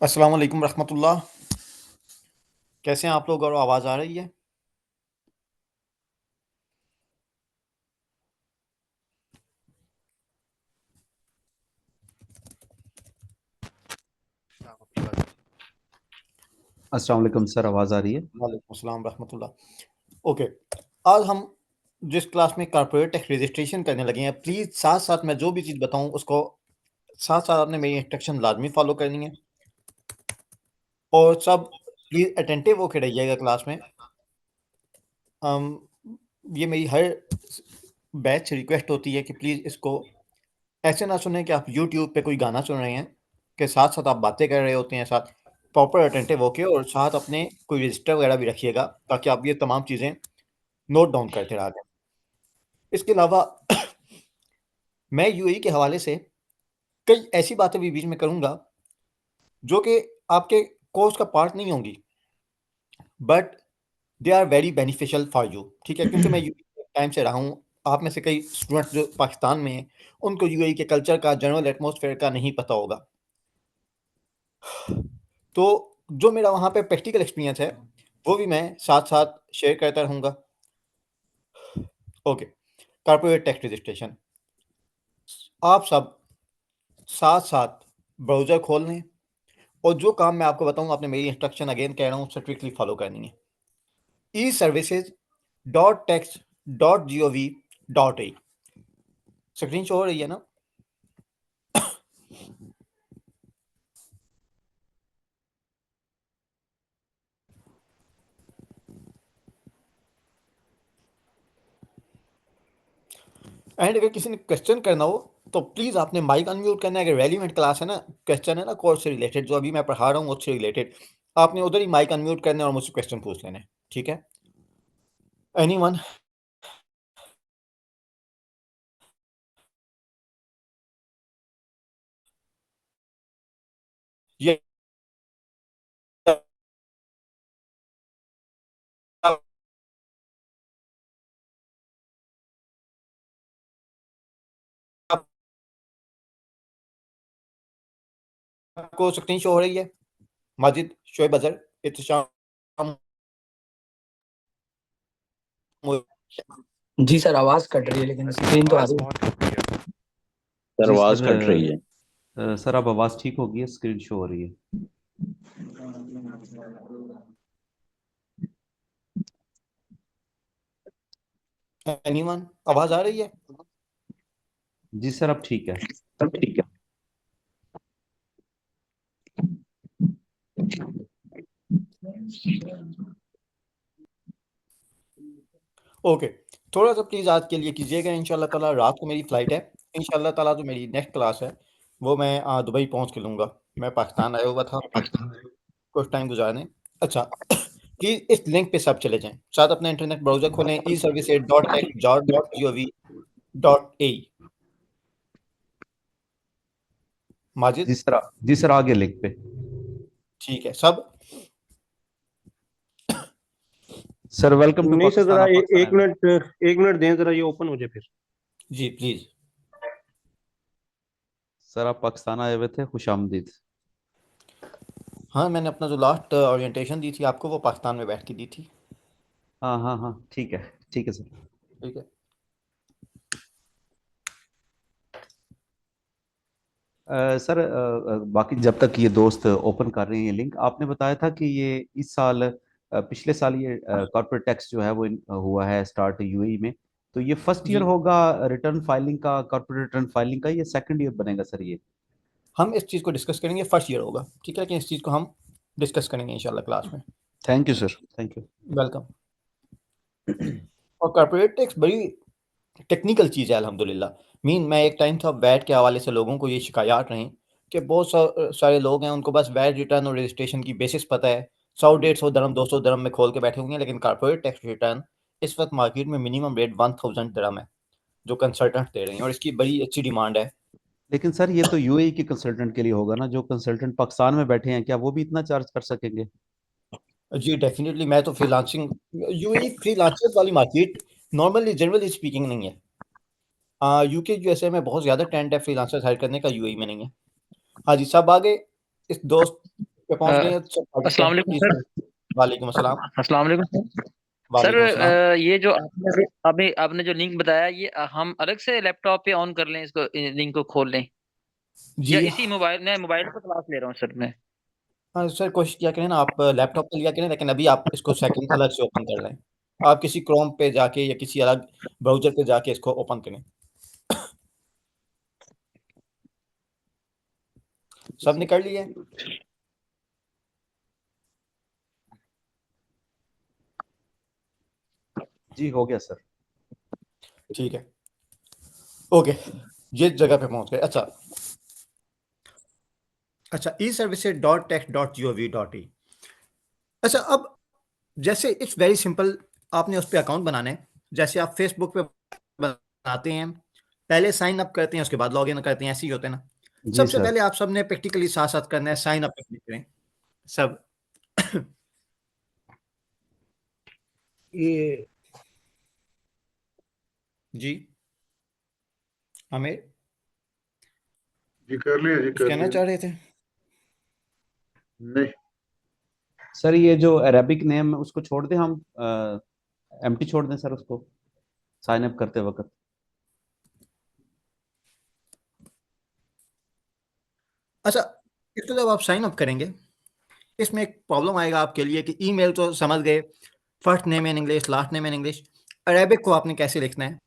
अस्सलाम वालेकुम रहमतुल्लाह। कैसे हैं आप लोग और आवाज़ आ रही है? अस्सलाम वालेकुम सर, आवाज़ आ रही है? वालेकुम अस्सलाम रहमतुल्लाह। ओके, आज हम जिस क्लास में कॉर्पोरेट टैक्स रजिस्ट्रेशन करने लगे हैं, प्लीज़ साथ-साथ मैं जो भी चीज़ बताऊँ उसको साथ-साथ आपने मेरी इंस्ट्रक्शन लाज़मी फ़ॉलो करनी है और सब प्लीज़ अटेंटिव होके रहिएगा क्लास में। ये मेरी हर बैच से रिक्वेस्ट होती है कि प्लीज़ इसको ऐसे ना सुनें कि आप यूट्यूब पे कोई गाना सुन रहे हैं, के साथ-साथ आप बातें कर रहे होते हैं साथ, प्रॉपर अटेंटिव होके और साथ अपने कोई रजिस्टर वगैरह भी रखिएगा, ताकि आप ये तमाम चीज़ें नोट डाउन करते रहा करें। इसके अलावा मैं यूएई के हवाले से कई ऐसी बातें भी बीच में करूँगा, जो कि आपके कोर्स का पार्ट नहीं होंगी, but they are very beneficial for you, ठीक है? क्योंकि मैं यूएई टाइम से रहा हूँ, आप में से कई स्टूडेंट्स जो पाकिस्तान में हैं, उनको यूएई के कल्चर का, जनरल एटमॉस्फेयर का नहीं पता होगा। तो जो मेरा वहाँ पे प्रैक्टिकल एक्सपीरियंस है, वो भी मैं साथ-साथ शेयर करता रहूँगा। Okay, corporate tax registration. आप सब साथ-साथ ब्राउज़र खोल लें और जो काम मैं आपको बताऊँ, आपने मेरी इंस्ट्रक्शन अगेन कह रहा हूँ, स्ट्रिक्टली फॉलो करनी है। e-services.tax.gov.in स्क्रीन शो हो रही है ना? एंड अगर किसी ने क्वेश्चन करना हो, तो प्लीज़ आपने माइक अनम्यूट करना है। अगर रेलेवेंट क्लास है ना, क्वेश्चन है ना कोर्स से रिलेटेड, जो अभी मैं पढ़ा रहा हूँ उससे रिलेटेड, आपने उधर ही माइक अनम्यूट करना है और मुझसे क्वेश्चन पूछ लेना है, ठीक है? एनीवन? ये आपको स्क्रीन शो हो रही है? माजिद, शोएब अज़हर, इत्तिशाम, जी सर, आवाज़ कट रही है लेकिन स्क्रीन तो आ रही है। सर जी आवाज सर, कट रही है। सर अब आवाज़ ठीक हो गई है, स्क्रीन शो हो रही है। एनीवन? आवाज़ आ रही है? जी सर, अब ठीक है। सब ठीक है। ओके, थोड़ा-सा प्लीज़ आज के लिए कीजिएगा। इंशाअल्लाह ताला रात को मेरी फ़्लाइट है। इंशाअल्लाह ताला जो मेरी नेक्स्ट क्लास है, वो मैं दुबई पहुँच के लूँगा। मैं पाकिस्तान आया हुआ था कुछ टाइम गुज़ारने। अच्छा, प्लीज़ इस लिंक पे सब चले जाएँ। साथ अपना इंटरनेट ब्राउज़र खोलें, e-services.tax.gov.in। माजिद, जी सर, आगे लिंक पे। ठीक है सब? सर वेलकम टू नहीं सर, पाकिस्तान, जरा आप पाकिस्तान एक आए हुए। मिनट दें, जरा ये ओपन हो जाए फिर। जी, प्लीज़। सर आप पाकिस्तान आए हुए थे, खुश आमदीद। हाँ, मैंने अपना जो लास्ट ओरिएंटेशन दी थी आपको, वो पाकिस्तान में बैठ के दी थी। हाँ हाँ हाँ, ठीक है सर। ठीक है? सर, बाकी जब तक ये दोस्त ओपन कर रहे हैं ये लिंक, आपने बताया था कि ये इस साल पिछले साल ये कॉर्पोरेट टैक्स जो है वो हुआ है स्टार्ट यूएई में। तो ये फर्स्ट ईयर जी, होगा रिटर्न फाइलिंग का, कॉर्पोरेट रिटर्न फाइलिंग का, ये सेकंड ईयर बनेगा सर ये? हम इस चीज़ को डिस्कस करेंगे, फर्स्ट ईयर होगा, ठीक है? लेकिन इस चीज़ को हम डिस्कस करेंगे इंशाल्लाह क्लास में। Thank you sir, thank you. Welcome. और कॉर्पोरेट टैक्स बड़ी टेक्निकल चीज़ है अल्हम्दुलिल्लाह। मैं एक टाइम था वैट के हवाले से लोगों को ये शिकायत रहीं कि बहुत सारे लोग हैं, उनको बस वैट रिटर्न और रजिस्ट्रेशन की बेसिस पता है। 100 150 दिरहम 200 दिरहम में खोल के बैठे हुए हैं, लेकिन कॉर्पोरेट टैक्स रिटर्न इस वक़्त मार्केट में मिनिमम रेट 1000 दिरहम है, जो कंसल्टेंट दे रहे हैं और इसकी बड़ी अच्छी डिमांड है। लेकिन सर ये तो यूएई के कंसल्टेंट के लिए होगा ना, जो कंसल्टेंट पाकिस्तान में बैठे हैं क्या वो भी इतना चार्ज कर सकेंगे? जी, डेफ़िनिटली मैं तो फ्रीलांसिंग यूएई फ्रीलांसर्स वाली मार्केट नॉर्मली जनरली स्पीकिंग नहीं है। यूके, यूएसए में बहुत ज़्यादा ट्रेंड है फ्रीलांसर्स हायर करने का, यूएई में नहीं है। हाँ जी, सब आ गए? इस दोस्त पे पहुंच गए हैं सब अस्सलाम पार्टिसिपेंट वालेकुम प्लीज। सर। वालेकुम अस्सलाम। अस्सलाम वालेकुम सर। सर वालेकुम अस्सलाम। ये जो आपने अभी आपने जो लिंक बताया, ये हम अलग से लैपटॉप पे ऑन कर लें, इसको लिंक को खोल लें, या जी इसी मोबाइल में, मोबाइल पे क्लास ले रहा हूँ सर मैं। हाँ सर, कोशिश किया करें ना, आप लैपटॉप पे लिया करें, लेकिन अभी आप इसको सेटिंग अलग से ओपन कर लें। आप किसी क्रोम पे जाके या किसी अलग ब्राउजर पे जाके इसको ओपन करें। सबने कर लिया है? जी हो गया सर। ठीक है, ओके, ये जगह पे पहुंच गए। अच्छा अच्छा, e services dot tax dot G O V dot in. अच्छा, अब जैसे इट्स वेरी सिंपल, आपने उस पर अकाउंट बनाना है, जैसे आप फेसबुक पे बनाते हैं, पहले साइन अप करते हैं, उसके बाद लॉग इन करते हैं, ऐसे ही होते हैं ना। जी सबसे सर। पहले आप सबने प्रैक्टिकली साथ साथ करना है, साइन अप पे क्लिक करें सब। ये जी हमें जी कर लिया, जी कुछ कर कहना लिया। चाह रहे थे? नहीं, सर ये जो अरेबिक नेम है उसको छोड़ दें, हम एम्प्टी छोड़ दें सर उसको साइन अप करते वक्त। अच्छा, इसको जब आप साइन अप करेंगे, इसमें एक प्रॉब्लम आएगा आपके लिए कि ईमेल तो समझ गए, first name in English, last name in English, Arabic को आपने कैसे लिखना है।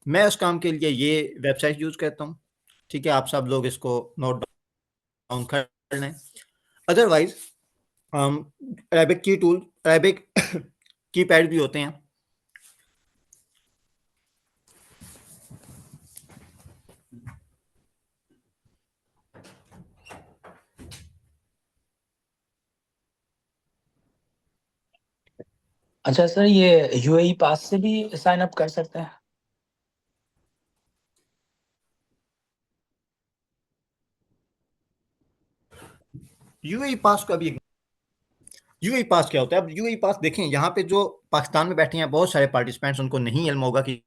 मैं उस काम के लिए ये वेबसाइट यूज़ करता हूँ, ठीक है, आप सब लोग इसको नोट डाउन कर लें। अदरवाइज अरेबिक की टूल, अरेबिक कीपैड भी होते हैं। अच्छा सर, ये यूएई पास से भी साइन अप कर सकते हैं? यूएई पास का भी, यूएई पास क्या होता है? अब यूएई पास देखें, यहाँ पे जो पाकिस्तान में बैठे हैं बहुत सारे पार्टिसिपेंट्स, उनको नहीं इल्म होगा कि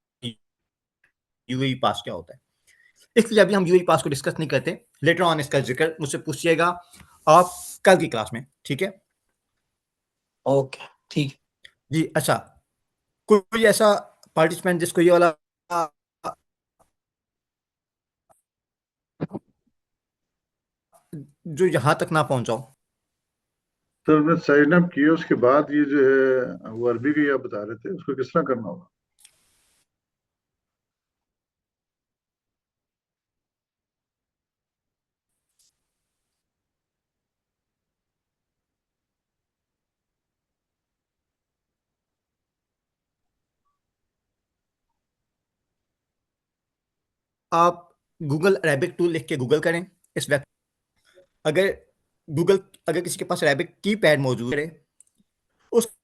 यूएई पास क्या होता है, इसलिए अभी हम यूएई पास को डिस्कस नहीं करते। लेटर ऑन इसका जिक्र मुझसे पूछिएगा आप कल की क्लास में, ठीक है ओके, ठीक जी। अच्छा, कोई ऐसा पार्टिसिपेंट जिसको ये वाला जो यहाँ तक ना पहुंचाओ। तो मैं साइन अप किया उसके बाद ये जो है वो अरबी की आप बता रहे थे, उसको किस तरह करना होगा? आप गूगल अरेबिक टूल लिख के गूगल करें इस वेब, अगर गूगल, अगर किसी के पास अरेबिक की पैड मौजूद है, उसका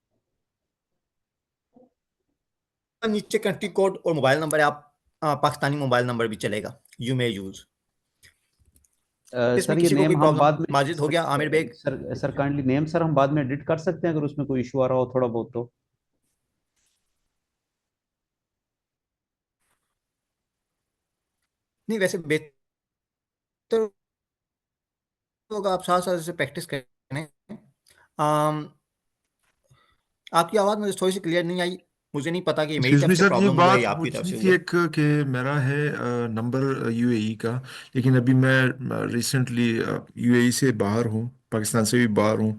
नीचे कंट्री कोड और मोबाइल नंबर है, आप पाकिस्तानी मोबाइल नंबर भी चलेगा, यू मे यूज। इसमें सर ये किसी को नेम कोई हम प्रॉब्लम? बाद में माजिद हो सर गया, Aamir Baig? Sir kindly name sir हम बाद में एडिट कर सकते हैं अगर उसमें कोई इशू आ रहा हो थोड़ा बहुत तो। नहीं, वैसे बेहतर होगा आप साथ साथ इसे प्रैक्टिस करें। आम, आपकी आवाज़ मुझे थोड़ी सी क्लियर नहीं आई, मुझे नहीं पता कि मेरी एक्सक्यूज तरफ मी से सर, ये प्रॉब्लम हुआ है बात या हो आपकी तरफ रही से थी हुआ है। एक कि मेरा है नंबर यूएई का, लेकिन अभी मैं रिसेंटली यूएई से बाहर हूँ, पाकिस्तान से भी बाहर हूँ।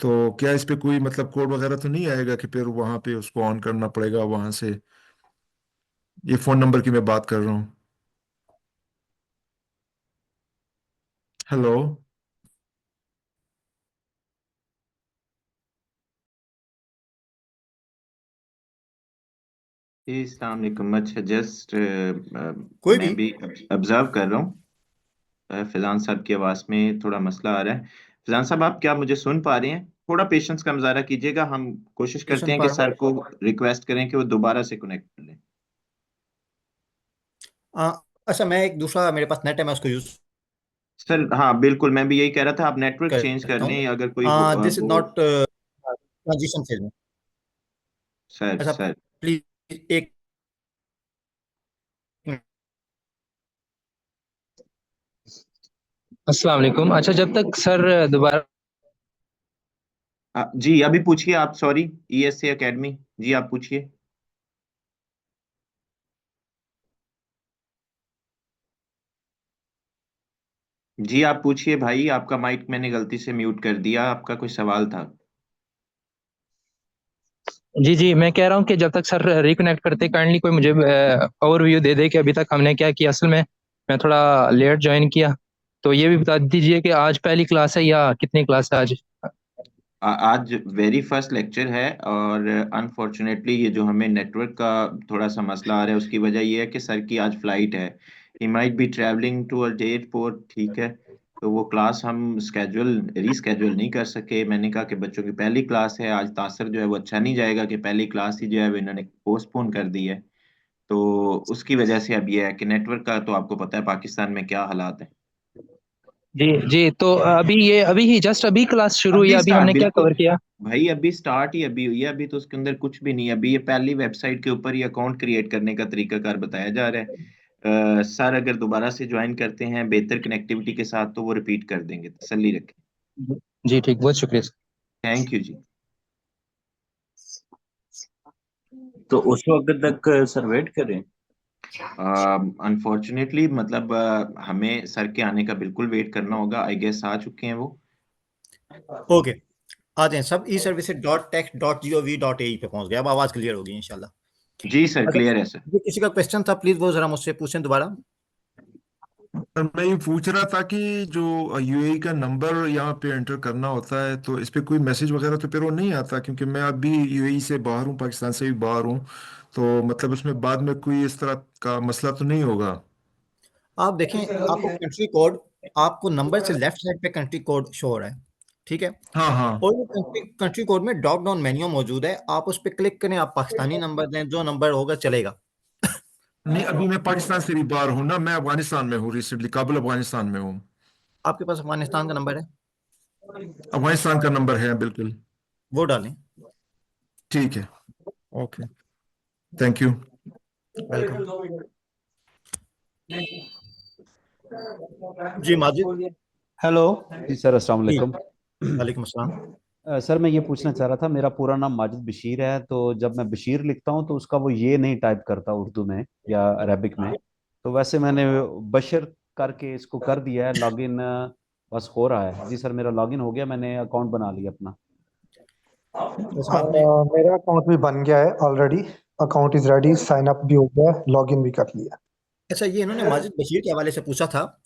तो क्या इस पे कोई मतलब कोड वगैरह तो नहीं आएगा कि फिर वहाँ पे उसको ऑन करना पड़ेगा वहाँ से? ये फ़ोन नंबर की मैं बात कर रहा हूँ। हेलो। जी, अस्सलाम वालेकुम। अच्छा, जस्ट कोई मैं भी? भी ऑब्जर्व कर रहा हूँ। फैजान साहब की आवाज़ में थोड़ा मसला आ रहा है। फैजान साहब, आप क्या मुझे सुन पा रहे हैं? थोड़ा पेशेंस का मुजाहरा कीजिएगा, हम कोशिश नहीं करते सुन हैं पा कि रहा सर को रिक्वेस्ट करें कि वो दोबारा से कनेक्ट कर लें। हूँ। अच्छा, मैं एक दूसरा, मेरे पास नेट है, मैं उसको यूज़ सर हाँ, बिल्कुल, मैं भी यही कह रहा था, आप नेटवर्क चेंज कर करता लें अगर कोई हूँ। दिस इज वो। नॉट ट्रांजिशन फेज में। सर अच्छा, सर प्लीज एक मिनट। अस्सलाम वालेकुम। अच्छा, जब तक सर दोबारा जी अभी पूछिए आप, सॉरी, ESC एकेडमी, जी आप पूछिए। जी आप पूछिए भाई, आपका माइक मैंने गलती से म्यूट कर दिया, आपका कोई सवाल था। जी, मैं कह रहा हूँ कि जब तक सर रिकनेक्ट करते, काइंडली कोई मुझे ओवरव्यू दे दे कि अभी तक हमने क्या किया। असल में मैं थोड़ा लेट ज्वाइन किया, तो ये भी बता दीजिए कि आज पहली क्लास है या कितनी क्लास है आज? आज वेरी फर्स्ट लेक्चर है, और अनफॉर्चुनेटली ये जो हमें नेटवर्क का थोड़ा सा मसला आ रहा है, उसकी वजह ये है कि सर की आज फ्लाइट है। He might be travelling to a airport, ठीक है। तो वो क्लास हम रीस्केड्यूल नहीं कर सके। मैंने कहा कि बच्चों की पहली क्लास है आज, तासर जो है वो अच्छा नहीं जाएगा कि पहली क्लास ही जो है वो इन्होंने पोस्टपोन कर दी है। तो उसकी वजह से अब ये है कि नेटवर्क का तो आपको पता है पाकिस्तान में क्या हालात है। जी, तो अभी ही जस्ट अभी क्लास शुरू हुई है, अभी अभी स्टार्ट, हमने क्या बिल्कुल कवर किया? भाई, अभी स्टार्ट ही अभी हुई है, अभी तो उसके अंदर कुछ भी नहीं है। अभी ये पहली वेबसाइट के ऊपर ही अकाउंट क्रिएट करने का तरीकाकार बताया जा रहा है। सर अगर दोबारा से ज्वाइन करते हैं बेहतर कनेक्टिविटी के साथ तो वो रिपीट कर देंगे, तसल्ली रखें। जी ठीक, बहुत शुक्रिया सर। थैंक यू जी। तो उस वक्त तक सर वेट करें? अनफॉर्चुनेटली मतलब हमें सर के आने का बिल्कुल वेट करना होगा। आई गेस आ चुके हैं वो। ओके, आ जाएं सब। eservices.tech.gov.ae पे पहुंच गए। अब आवाज क्लियर होगी इंशाल्लाह। जी सर, अगर क्लियर है सर। किसी का क्वेश्चन था प्लीज वो जरा मुझसे पूछें दोबारा। सर मैं ये पूछ रहा था कि जो यूएई का नंबर यहाँ पे एंटर करना होता है, तो इस पे कोई मैसेज वगैरह तो फिर वो नहीं आता? क्योंकि मैं अभी यूएई से बाहर हूँ, पाकिस्तान से भी बाहर हूँ, तो मतलब उसमें बाद में कोई इस तरह का मसला तो नहीं होगा? आप देखें, आपको कंट्री कोड, आपको नंबर से लेफ्ट साइड पे कंट्री कोड शो हो रहा है, ठीक है। हाँ हाँ। और वो कंट्री कोड में ड्रॉप डाउन मेन्यू मौजूद है, आप उस पर क्लिक करें, आप पाकिस्तानी नंबर दें, जो नंबर होगा चलेगा। नहीं, अभी मैं पाकिस्तान से भी बाहर हूँ ना, मैं अफगानिस्तान में हूँ, रिसेंटली काबुल अफगानिस्तान में हूँ। आपके पास अफगानिस्तान का नंबर है? अफगानिस्तान का नंबर है बिल्कुल। वो डालें। ठीक है, ओके, थैंक यू। वेलकम। जी माजिद। हेलो जी सर, अस्सलाम जी, वालेकुम। वालेकुम अस्सलाम। सर मैं ये पूछना चाह रहा था, मेरा पूरा नाम माजिद बशीर है, तो जब मैं बशीर लिखता हूँ तो उसका वो ये नहीं टाइप करता उर्दू में या अरबिक में। तो वैसे मैंने बशर करके इसको कर दिया है लॉगिन, बस हो रहा है। जी सर, मेरा लॉगिन हो गया, मैंने अकाउंट बना लिया अपना। अच्छा आपने, मेरा अकाउंट भी बन गया है already. Account is ready, sign up भी हो गया, लॉगिन भी कर लिया। अच्छा ये इन्होंने माजिद बशीर के हवाले से पूछा था।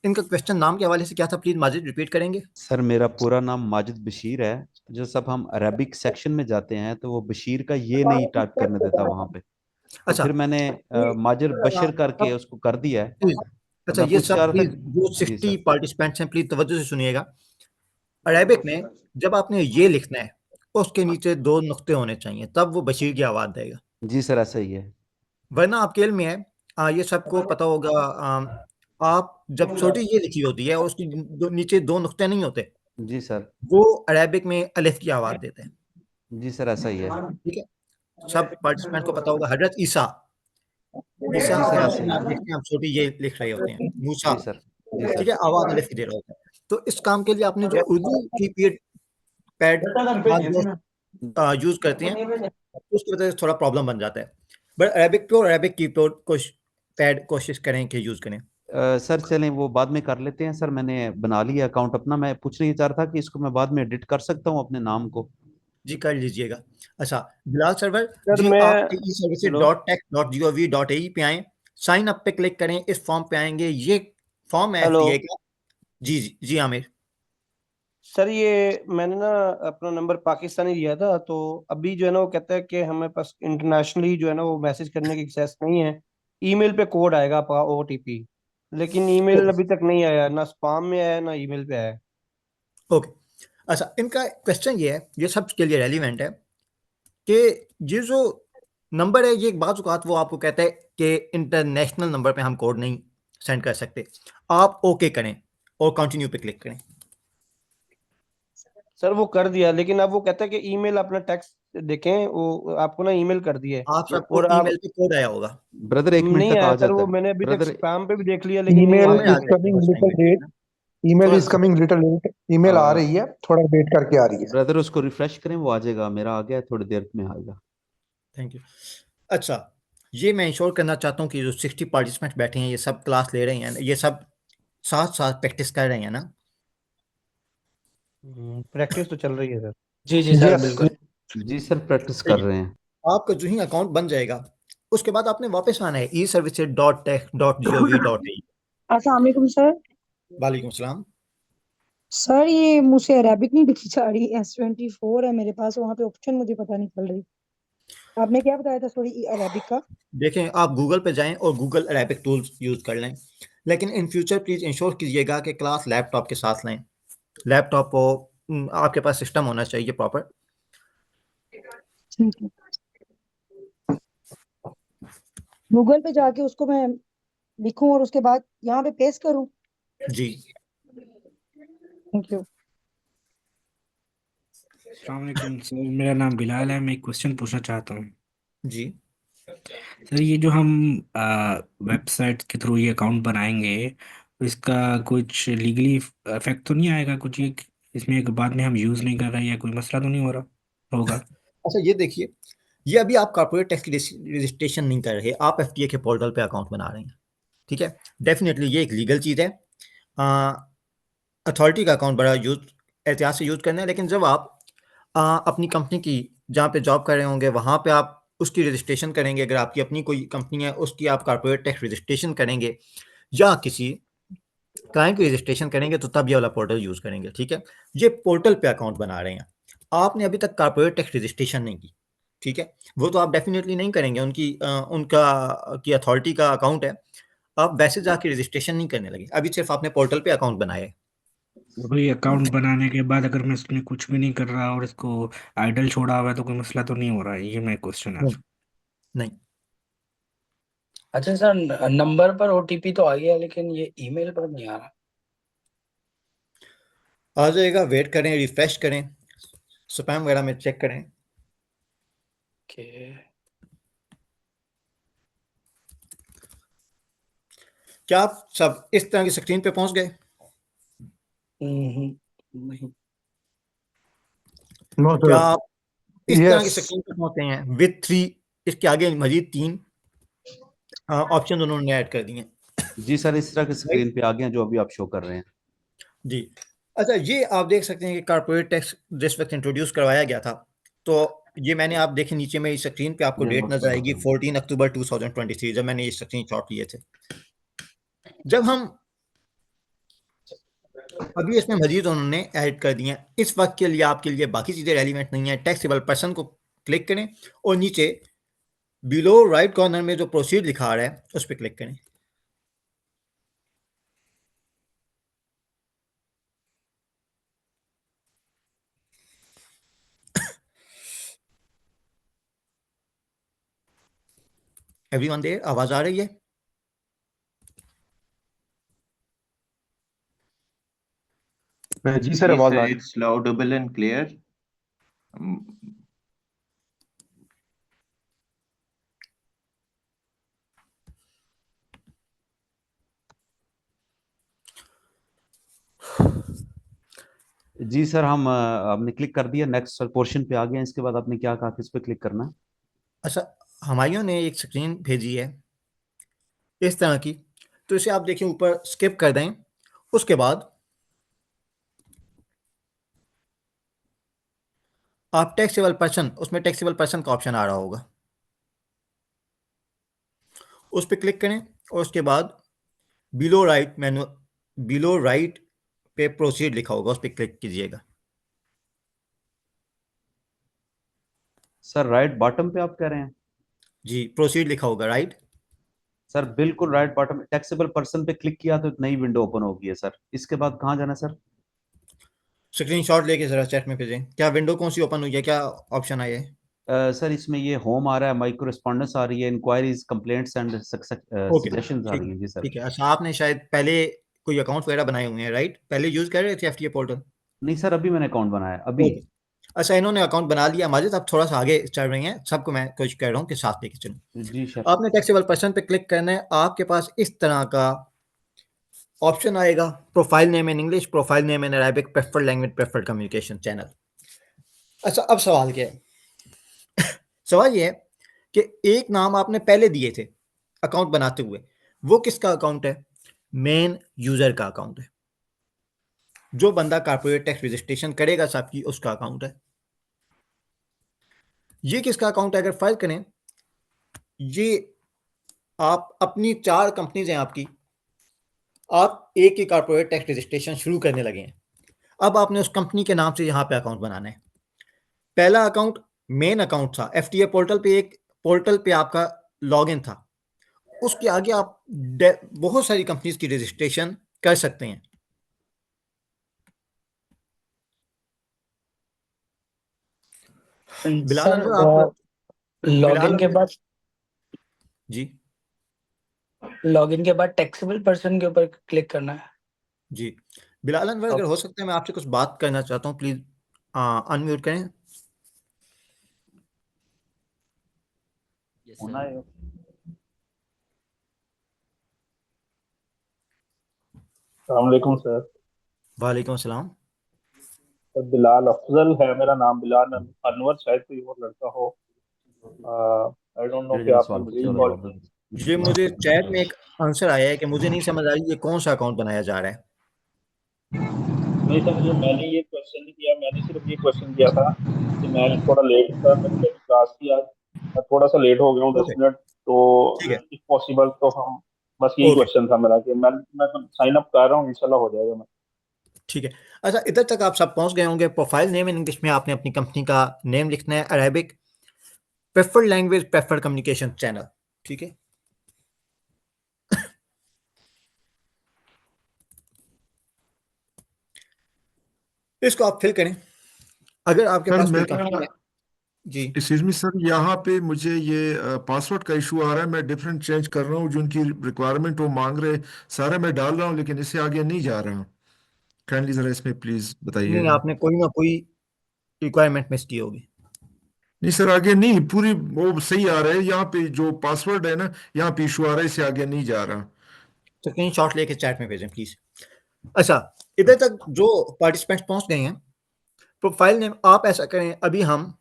इनका क्वेश्चन नाम के हवाले से क्या था, प्लीज माजिद रिपीट करेंगे? सर मेरा पूरा नाम माजिद बशीर है। जो सब हम अरबिक सेक्शन में जाते हैं तो वो बशीर का ये नहीं टाइप करने देता वहां पे। तो अच्छा फिर मैंने माजिर बशर करके उसको कर दिया है। प्लीज, तो अच्छा मैं ये पूछ सब चाह रहा था। प्लीज जो जी 60 सर। पार्टिसिपेंट्स हैं प्लीज तवज्जो से सुनिएगा। अरेबिक में जब आपने ये लिखना है, उसके नीचे 2 नुक्ते होने चाहिए, तब वो बशीर की आवाज़ देगा। जी सर, ऐसा ही है। वरना आपके इल्म में है, ये सबको पता होगा। आप जब छोटी ये लिखी होती है और उसकी नीचे 2 नुक्ते नहीं होते, जी सर। वो अरेबिक में अलिफ की आवाज़ देते हैं। जी सर, ऐसा ही है। ठीक है, सब पार्टिसिपेंट को पता होगा। हजरत ईसा, ईसा जी सर, अरबिक ऐसा में ही आप है। देखते हैं, हम छोटी ये लिख रहे होते हैं, मूसा। जी सर। जी ठीक सर। है, आवाज़ अलिफ की दे रहा होता है। तो इस काम के लिए आपने जो उर्दू की पैड बाज़ दोस्त यूज़ करते हैं, उसकी वजह से थोड़ा प्रॉब्लम बन जाता है। But Arabic pure Arabic keyboard pad कोशिश करें कि यूज़ करें। सर चलें वो बाद में कर लेते हैं। सर मैंने बना लिया अकाउंट अपना। मैं पूछना ये चाह रहा था कि इसको मैं बाद में एडिट कर सकता हूँ अपने नाम को? जी कर लीजिएगा। अच्छा बिलाल सरवर सर जी, मैं, आप हेलो eservices.tech.gov.ae पे आएँ, साइन अप पे क्लिक करें, इस फॉर्म पे आएँगे, ये फॉर्म है हेलो एफडीए का। जी आमिर। सर, ये मैंने ना अपना नंबर पाकिस्तानी दिया था, तो अभी जो है ना वो कहता है कि हमें पास इंटरनेशनली जो है ना वो मैसेज करने की एक्सेस नहीं है। ईमेल पे कोड आएगा आपका OTP, लेकिन ईमेल ओके अभी तक नहीं आया, ना स्पाम में आया ना ईमेल पे आया। ओके। अच्छा इनका क्वेश्चन ये है, ये सबके लिए रेलिवेंट है कि ये जो नंबर है, ये बाज़ औक़ात वो आपको कहता है कि इंटरनेशनल नंबर पे हम कोड नहीं सेंड कर सकते। आप ओके करें और कंटिन्यू पे क्लिक करें। सर वो कर दिया, लेकिन अब वो कहता है कि ईमेल अपना टेक्स्ट देखें, वो आपको ना ईमेल कर दिया है। आप सबको और आप, ईमेल पे कोड आया होगा। ब्रदर एक मिनट नहीं तक आया आ सर, जाता वो है मैंने अभी तक ब्रदर। स्पैम पे भी देख लिया लेकिन नहीं ईमेल आया आमिर आ इज ईमेल। जाएगा कमिंग बस, टाइम लिटिल वेट लेट। करना। ईमेल थोड़ा is coming little late, email आ रही है, थोड़ा वेट करके आ रही है। ब्रदर उसको रिफ्रेश करें, वो आ जाएगा। मेरा आ गया, थोड़ी देर में आएगा। Thank you. अच्छा, ये मैं इंश्योर करना चाहता हूँ कि जो 60 पार्टिसिपेंट्स बैठे हैं ये सब क्लास ले रहे हैं, ये सब साथ साथ प्रैक्टिस कर रहे हैं ना? प्रैक्टिस तो चल रही है सर। जी जी सर यस बिल्कुल। जी सर, प्रैक्टिस कर ठीक है। रहे हैं। आपका जो ही अकाउंट बन जाएगा उसके बाद आपने वापस आना है eservices.tech.gov.in। अस्सलाम वालेकुम सर। वालेकुम सलाम। सर ये मुझसे अरेबिक नहीं लिखी जा रही, S24 है मेरे पास, वहाँ पे ऑप्शन मुझे पता नहीं चल रही। आपने क्या बताया था सॉरी अरेबिक का? देखें, आप गूगल पे जाएं और गूगल अरेबिक टूल्स यूज़ कर लें, लेकिन इन फ्यूचर प्लीज़ इंश्योर कीजिएगा कि क्लास लैपटॉप के साथ लें। लैपटॉप को आपके पास सिस्टम होना चाहिए प्रॉपर। ठीक है, गूगल पे जाके उसको मैं लिखूं और उसके बाद यहाँ पे पेस्ट करूं? जी। Thank you. अस्सलाम वालेकुम सर, मेरा नाम बिलाल है। मैं एक क्वेश्चन पूछना चाहता हूँ। जी सर ये जो हम वेबसाइट के थ्रू ये अकाउंट बनाएंगे, तो इसका कुछ लीगली इफेक्ट तो नहीं आएगा कुछ, ये इसमें एक बाद में हम यूज़ नहीं कर रहे या कोई मसला तो नहीं हो रहा होगा? अच्छा, ये देखिए, ये अभी आप कॉर्पोरेट टैक्स की रजिस्ट्रेशन नहीं कर रहे, आप एफटीए के पोर्टल पे अकाउंट बना रहे हैं। ठीक है, डेफिनेटली ये एक लीगल चीज़ है। अथॉरिटी का अकाउंट बड़ा एहतियात से यूज़ करना है, लेकिन जब आप अपनी कंपनी की जहाँ पे जॉब कर रहे होंगे वहाँ पे आप उसकी रजिस्ट्रेशन करेंगे, अगर आपकी अपनी कोई कंपनी है उसकी आप कॉर्पोरेट टैक्स रजिस्ट्रेशन करेंगे या किसी क्लाइंट की रजिस्ट्रेशन करेंगे तो तब ये वाला पोर्टल यूज़ करेंगे। ठीक है, ये पोर्टल पे अकाउंट बना रहे हैं, आपने अभी तक कॉर्पोरेट टैक्स रजिस्ट्रेशन नहीं की। ठीक है, वो तो आप डेफिनेटली नहीं करेंगे, उनका की अथॉरिटी का अकाउंट है, आप वैसे जाके रजिस्ट्रेशन नहीं करने लगे, अभी सिर्फ आपने पोर्टल पे अकाउंट बनाया है। वही अकाउंट बनाने के बाद अगर मैं इसमें कुछ भी नहीं कर रहा और इसको आइडल छोड़ा हुआ है तो कोई मसला तो नहीं हो रहा है? ये मैं क्वेश्चन है। नहीं, नहीं। अच्छा सर, नंबर पर ओटीपी तो आ गया लेकिन ये ईमेल पर नहीं आ रहा। आ जाएगा, वेट करें, रिफ्रेश करें, स्पैम वगैरह में चेक करें। ओके। क्या आप सब इस तरह की स्क्रीन पे पहुंच गए? नहीं। नो क्या सर। आप इस तरह की यस स्क्रीन पे पहुंचे हैं विद 3, इसके आगे मजीद 3 ऑप्शन उन्होंने ऐड कर दिए? जी सर, इस तरह की राइट स्क्रीन पे आ गया जो अभी आप शो कर रहे हैं। जी। अच्छा, ये आप देख सकते हैं कि कॉर्पोरेट टैक्स जिस वक्त इंट्रोड्यूस करवाया गया था, तो ये मैंने आप देखें नीचे में इस स्क्रीन पे आपको डेट नजर आएगी 14 अक्टूबर 2023 जब मैंने ये स्क्रीन शॉट लिए थे। जब हम अभी इसमें मजीद उन्होंने ऐड कर दिए हैं, इस वक्त के लिए आपके लिए बाकी चीज़ें रेलिवेंट नहीं है। टैक्सेबल पर्सन को क्लिक करें और नीचे बिलो राइट कॉर्नर में जो प्रोसीड लिखा आ रहा है उस पर क्लिक करें। एवरीवन देयर, आवाज आ रही है? जी सर, आवाज आ रही है। It's loudable and clear. जी सर, हम हमने क्लिक कर दिया, नेक्स्ट पोर्शन पे आ गए हैं। इसके बाद आपने क्या कहा, किस पे क्लिक करना है? अच्छा, हमारियों ने एक स्क्रीन भेजी है इस तरह की, तो इसे आप देखिए ऊपर स्किप कर दें, उसके बाद आप टैक्सेबल पर्सन, उसमें टैक्सेबल पर्सन का ऑप्शन आ रहा होगा, उस पर क्लिक करें और उसके बाद बिलो राइट मेनू, बिलो राइट पे प्रोसीड लिखा होगा, उस पर क्लिक कीजिएगा। सर राइट बॉटम पे आप कह रहे हैं? जी, प्रोसीड लिखा होगा राइट। सर बिल्कुल राइट बॉटम, टैक्सेबल पर्सन पे क्लिक किया तो एक नई विंडो ओपन होगी है सर। इसके बाद कहाँ जाना है सर? स्क्रीनशॉट लेके जरा चैट में भेजें, क्या विंडो कौन सी ओपन हुई है, क्या ऑप्शन आया है? सर इसमें ये होम आ रहा है, माइक्रो रिस्पॉन्डेंस आ रही है, inquiries, complaints and okay, suggestions आ ठीक रही है, हैं। जी सर। ठीक है। अच्छा, आपने शायद पहले कोई अकाउंट वगैरह बनाए हुए हैं राइट, पहले यूज़ कर रहे थे एफटीए पोर्टल? नहीं सर, अभी मैंने अकाउंट बनाया अभी। ओके, अच्छा, इन्होंने अकाउंट बना लिया, माजिद आप थोड़ा सा आगे चल रहे हैं, सबको मैं कोशिश कर रहा हूँ कि साथ लेके चलूँ। जी सर। आपने टैक्सेबल पर्सन पे क्लिक करना है, आपके पास इस तरह का ऑप्शन आएगा profile name in English, profile name in Arabic, preferred language, preferred communication channel. अच्छा, अब सवाल क्या है? सवाल ये है कि एक नाम आपने पहले दिए थे अकाउंट बनाते हुए, वो किसका अकाउंट है? मेन यूजर का अकाउंट है। जो बंदा कॉर्पोरेट टैक्स रजिस्ट्रेशन करेगा साहब की, उसका अकाउंट है। ये किसका अकाउंट है? अगर फाइल करें, ये आप अपनी 4 कंपनीज हैं आपकी, आप एक ही कॉर्पोरेट टैक्स रजिस्ट्रेशन शुरू करने लगे हैं। अब आपने उस कंपनी के नाम से यहाँ पे अकाउंट बनाना है। पहला अकाउंट मेन अकाउंट था, एफटीए पोर्टल पे, एक पोर्टल पे आपका लॉगिन था। उसके आगे आप बहुत सारी कंपनीज की रजिस्ट्रेशन कर सकते हैं। बिलाल सर अनवर, आप बिलाल लॉगिन के अनवर बाद जी लॉगिन के बाद टैक्सेबल पर्सन के ऊपर क्लिक करना है। जी बिलाल अनवर, अगर हो सकता है मैं आपसे कुछ बात करना चाहता हूँ, प्लीज अनम्यूट करें। होना है। अस्सलामुअलैकुम सर। वालेकुम अस्सलाम। सर बिलाल अफजल है मेरा नाम, बिलाल अनवर शायद कोई और लड़का हो। आई डोंट नो कि आपने मुझे ही कॉल। ये मुझे चैट में एक आंसर आया है कि मुझे नहीं समझ आ रही ये कौन सा अकाउंट बनाया जा रहा है। नहीं सर, मुझे मैंने ये क्वेश्चन नहीं किया, मैंने सिर्फ ये क्वेश्चन किया था कि मैं थोड़ा लेट था, मेरी क्लास थी आज, मैं थोड़ा सा लेट हो गया हूँ 10 ओके, मिनट, तो ठीक है, इफ पॉसिबल तो हम, बस यही ओके, क्वेश्चन था मेरा कि मैं साइन अप कर रहा हूँ, इंशाल्लाह हो जाएगा। मैं ठीक है। अच्छा, इधर तक आप सब पहुंच गए होंगे। प्रोफाइल नेम इन इंग्लिश में आपने अपनी कंपनी का नेम लिखना है, Arabic, preferred language, preferred communication channel, ठीक है। इसको आप फिल करें। अगर आपके सर पास कोई मैं कंपनी है जी, एक्सक्यूज मी सर, यहाँ पे मुझे ये पासवर्ड का इशू आ रहा है। मैं डिफरेंट चेंज कर रहा हूँ, जो उनकी रिक्वायरमेंट वो मांग रहे सारे मैं डाल रहा हूँ, लेकिन इससे आगे नहीं जा रहा। काइंडली जरा इसमें प्लीज नहीं, बताइएगा। आपने कोई ना कोई रिक्वायरमेंट मिस की होगी। नहीं सर, आगे नहीं, पूरी वो सही आ रहा है। यहाँ पे जो पासवर्ड है ना, यहाँ पे इशू आ रहा है, इससे आगे नहीं जा रहा। तो स्क्रीन शॉट लेके चैट में भेजें प्लीज। अच्छा, इधर तक जो पार्टिसिपेंट्स पहुंच गए हैं, प्रोफाइल नेम आप ऐसा करें, अभी हम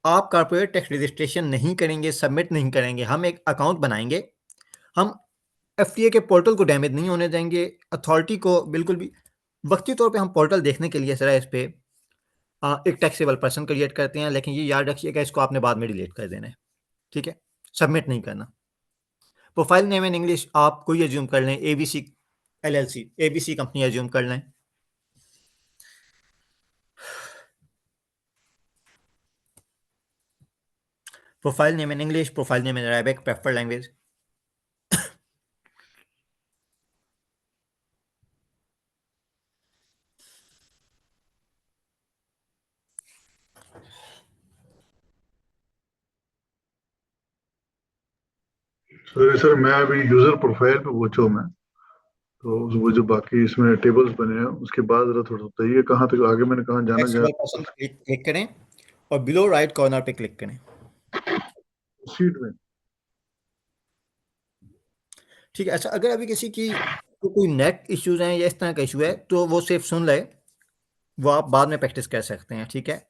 आप कॉर्पोरेट टैक्स रजिस्ट्रेशन नहीं करेंगे, सबमिट नहीं करेंगे, हम एक अकाउंट बनाएंगे। हम एफटीए के पोर्टल को डैमेज नहीं होने देंगे, अथॉरिटी को बिल्कुल भी। वक्ती तौर पे हम पोर्टल देखने के लिए ज़रा इस पे एक टैक्सेबल पर्सन क्रिएट करते हैं, लेकिन ये याद रखिएगा इसको आपने बाद में डिलीट कर देना है, ठीक है, सबमिट नहीं करना। प्रोफाइल नेम इन इंग्लिश आप कोई एज्यूम कर लें, ABC LLC, ABC company assume कर लें। Profile name in English, profile name in Arabic, preferred language. Sir मैं अभी यूजर प्रोफाइल पे पहुंचा हूं मैं, तो वो जो बाकी इसमें टेबल्स बने हैं उसके बाद जरा थोड़ा बताइए कहाँ तक आगे मैंने कहाँ जाना टैक्सेबल पर्सन क्लिक करें और बिलो राइट कॉर्नर पे क्लिक करें। सीट में। ठीक है। अच्छा, अगर अभी किसी की को कोई नेट इश्यूज हैं या इस तरह का इशू है, तो वो सिर्फ सुन ले, वो आप बाद में प्रैक्टिस कर सकते हैं, ठीक है।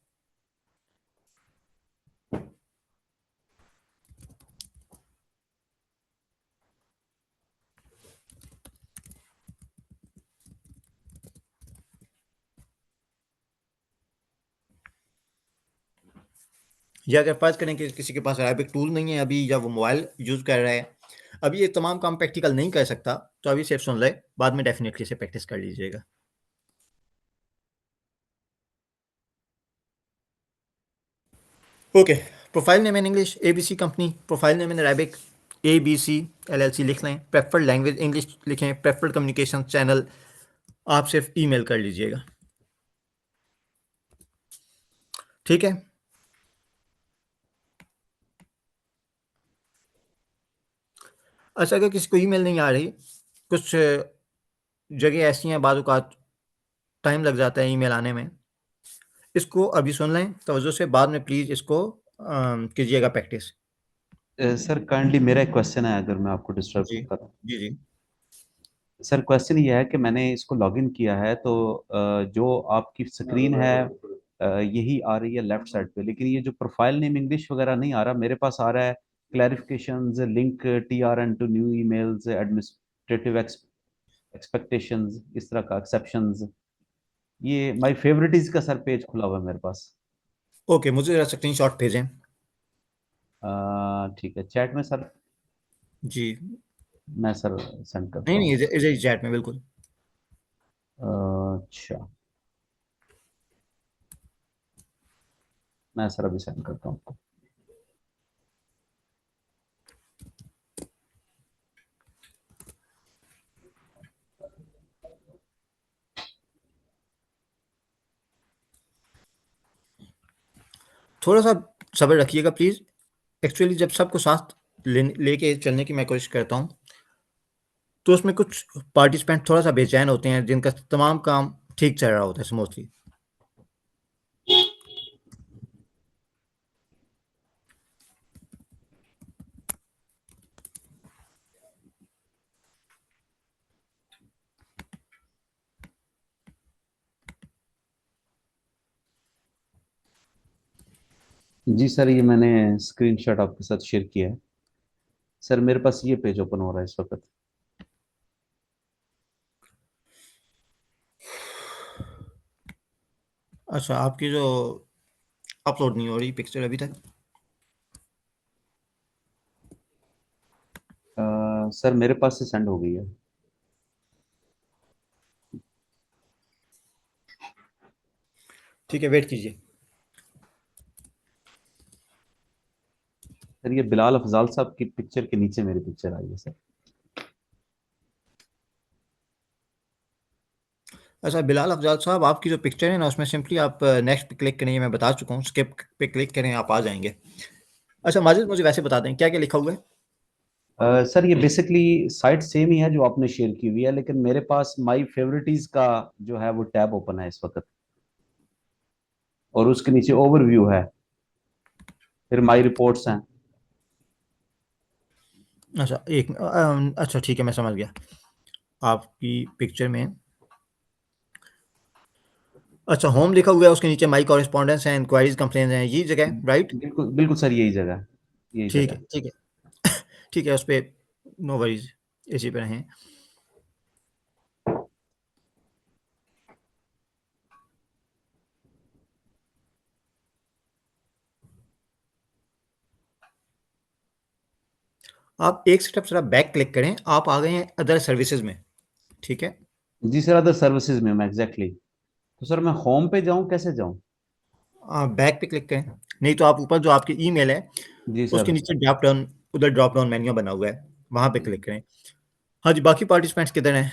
या अगर फर्ज करें कि किसी के पास अरेबिक टूल नहीं है अभी, या वो मोबाइल यूज़ कर रहा है, अभी ये तमाम काम प्रैक्टिकल नहीं कर सकता, तो अभी सिर्फ सुन ले, बाद में डेफिनेटली से प्रैक्टिस कर लीजिएगा। Okay, profile name in English ABC company, profile name in Arabic ABC LLC लिख लें, प्रेफर्ड लैंग्वेज इंग्लिश लिखें, प्रेफर्ड कम्युनिकेशन चैनल आप सिर्फ ईमेल कर लीजिएगा, ठीक है। अच्छा, अगर किसी को ईमेल नहीं आ रही, कुछ जगह ऐसी हैं बाज़ औक़ात टाइम लग जाता है ईमेल आने में, इसको अभी सुन लें तवज्जो से, बाद में प्लीज़ इसको कीजिएगा प्रैक्टिस। सर काइंडली मेरा एक क्वेश्चन है, अगर मैं आपको डिस्टर्ब जी करूं। जी जी सर क्वेश्चन ये है कि मैंने इसको लॉगिन किया है तो जो आपकी स्क्रीन है यही आ रही है लेफ्ट साइड पे, लेकिन ये जो प्रोफाइल नेम इंग्लिश वगैरह नहीं आ रहा, मेरे पास आ रहा है clarifications, link TRN to new emails, administrative expectations, इस तरह का एक्सेप्शंस। ये माय फेवरेटिज का सर पेज खुला हुआ है मेरे पास। ओके, मुझे जरा स्क्रीनशॉट भेजें। ठीक है, चैट में सर। जी मैं सर सेंड करता नहीं हूँ। नहीं, इधर चैट में बिल्कुल। अच्छा, मैं सर अभी सेंड करता हूँ आपको। थोड़ा सा सब्र रखिएगा प्लीज़। एक्चुअली जब सबको साथ लेके चलने की मैं कोशिश करता हूँ तो उसमें कुछ पार्टिसिपेंट थोड़ा सा बेचैन होते हैं जिनका तमाम काम ठीक चल रहा होता है स्मूथली। जी सर, ये मैंने स्क्रीनशॉट आपके साथ शेयर किया है। सर मेरे पास ये पेज ओपन हो रहा है इस वक्त। अच्छा, आपकी जो अपलोड नहीं हो रही पिक्चर अभी तक। सर मेरे पास से सेंड हो गई है। ठीक है, वेट कीजिए। सर ये बिलाल अफजाल साहब की पिक्चर के नीचे मेरी पिक्चर आई है सर। अच्छा बिलाल अफजाल साहब, आपकी जो पिक्चर है ना उसमें सिंपली आप नेक्स्ट पे क्लिक करेंगे, मैं बता चुका हूँ, स्किप पे क्लिक करें आप आ जाएंगे। अच्छा माजिद, मुझे वैसे बता दें क्या क्या लिखा हुआ है। सर ये बेसिकली साइट सेम ही है जो आपने शेयर की हुई है, लेकिन मेरे पास माई फेवरेटीज का जो है वो टैब ओपन है इस वक्त, और उसके नीचे ओवरव्यू है, फिर माई रिपोर्ट्स हैं। अच्छा अच्छा ठीक है, मैं समझ गया आपकी पिक्चर में। अच्छा, होम लिखा हुआ है, उसके नीचे माई कॉरेस्पॉन्डेंस है, इंक्वायरीज कंप्लेन है, ये जगह राइट। बिल्कुल बिल्कुल सर, यही जगह, यही ठीक जगह। है ठीक है ठीक है, उस पर नो वरीज, इसी पर हैं। आप एक स्टेप जरा बैक क्लिक करें, आप आ गए हैं अदर सर्विसेज में। ठीक है, जी सर, अदर सर्विसेज में मैं एग्जैक्टली। तो सर मैं होम पे जाऊं, कैसे जाऊं? आप बैक पे क्लिक करें, नहीं तो आप ऊपर जो आपकी ईमेल है जी उसके सर। नीचे ड्रॉप डाउन, उधर ड्रॉप डाउन मेन्यू बना हुआ है, वहां पे क्लिक करें। हाँ जी, बाकी पार्टिसिपेंट्स किधर हैं?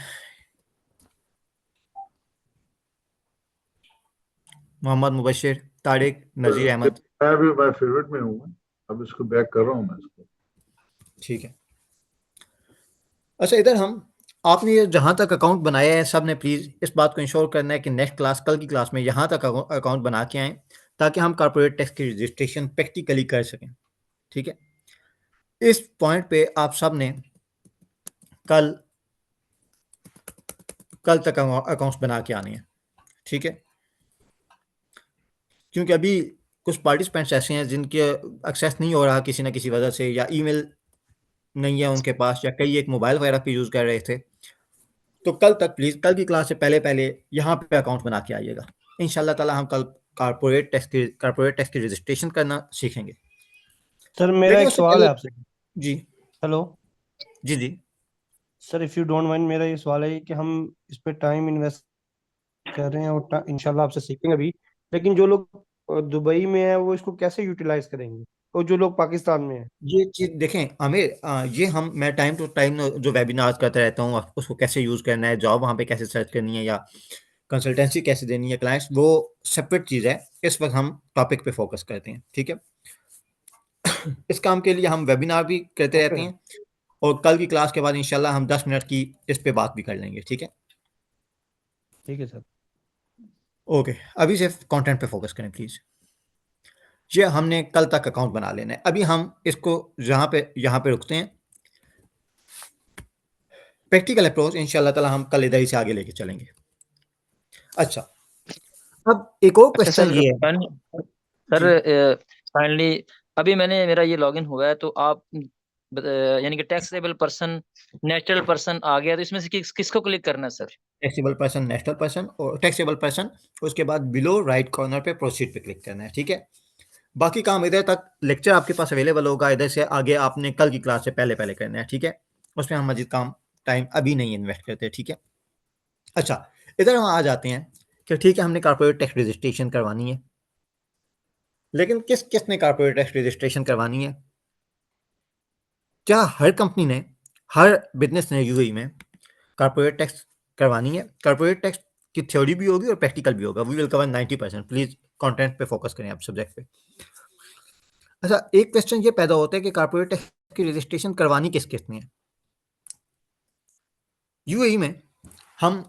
मोहम्मद मुबशिर, तारिक, नज़ीर अहमद। मैं भी माय फेवरेट में हूँ, अब इसको बैक कर रहा हूँ मैं इसको। ठीक है। अच्छा इधर हम, आपने ये जहाँ तक अकाउंट बनाया है सब ने प्लीज़ इस बात को इंश्योर करना है कि नेक्स्ट क्लास, कल की क्लास में यहाँ तक अकाउंट बना के आएँ ताकि हम कॉर्पोरेट टैक्स की रजिस्ट्रेशन प्रैक्टिकली कर सकें। ठीक है, इस पॉइंट पे आप सब ने कल कल तक अकाउंट्स बना के आने हैं। ठीक है, क्योंकि अभी कुछ पार्टिसिपेंट्स ऐसे हैं जिनके एक्सेस नहीं हो रहा किसी न किसी वजह से, या ईमेल नहीं है उनके पास, या कई एक मोबाइल वगैरह पे यूज़ कर रहे थे। तो कल तक प्लीज़, कल की क्लास से पहले पहले यहाँ पे अकाउंट बना के आइएगा। इंशाल्लाह ताला हम कल कॉर्पोरेट टैक्स की रजिस्ट्रेशन करना सीखेंगे। सर मेरा लेकिन एक उससे सवाल पहले है आपसे। जी हेलो जी जी sir, if you don't mind, मेरा ये सवाल है कि हम इस पे टाइम इन्वेस्ट कर रहे हैं और इंशाल्लाह आपसे सीखेंगे भी, लेकिन जो लोग दुबई में है वो इसको कैसे यूटिलाइज करेंगे, और जो लोग पाकिस्तान में है? ये चीज़ देखें आमिर, ये हम, मैं टाइम टू टाइम जो वेबिनार करता रहता हूँ, उसको कैसे यूज़ करना है, जॉब वहाँ पे कैसे सर्च करनी है, या कंसल्टेंसी कैसे देनी है क्लाइंट्स, वो सेपरेट चीज़ है। इस वक्त हम टॉपिक पे फोकस करते हैं। ठीक है, इस काम के लिए हम वेबिनार भी करते रहते ओके हैं, और कल की क्लास के बाद इंशाल्लाह हम 10 मिनट की इस पे बात भी कर लेंगे। ठीक है, ठीक है सर। ओके, अभी सिर्फ कंटेंट पे फोकस करें प्लीज़। ये हमने कल तक अकाउंट बना लेना है। अभी हम इसको यहाँ पे रुकते हैं। प्रैक्टिकल अप्रोच इंशाल्लाह ताला हम कल इधर ही से आगे लेके चलेंगे। अच्छा, अब एक और अच्छा क्वेश्चन सर, ये है सर जी। फाइनली अभी मैंने मेरा ये लॉगिन हुआ है, तो आप यानी कि टैक्सेबल पर्सन, नेचुरल पर्सन आ गया, तो इसमें से किसको क्लिक करना है sir? Taxable person, national person और टैक्सेबल पर्सन, उसके बाद बिलो राइट कॉर्नर पे प्रोसीड पे क्लिक करना है, ठीक है। बाकी काम इधर तक लेक्चर आपके पास अवेलेबल होगा, इधर से आगे आपने कल की क्लास से पहले पहले करना है, ठीक है। उसमें हम मजीद काम टाइम अभी नहीं इन्वेस्ट करते, ठीक है। अच्छा, इधर हम आ जाते हैं कि ठीक है, हमने कॉर्पोरेट टैक्स रजिस्ट्रेशन करवानी है, लेकिन किस किसने कॉर्पोरेट टैक्स रजिस्ट्रेशन करवानी है? क्या हर कंपनी ने, हर बिजनेस ने यूएई में कॉर्पोरेट टैक्स करवानी है? कॉर्पोरेट टैक्स की थ्योरी भी होगी और प्रैक्टिकल भी होगा। We will cover 90%। Please content पे फोकस करें आप, सब्जेक्ट पे। अच्छा, एक क्वेश्चन ये पैदा होता है कि कॉर्पोरेट टैक्स की रजिस्ट्रेशन करवानी किस किस ने है? यूएई में हम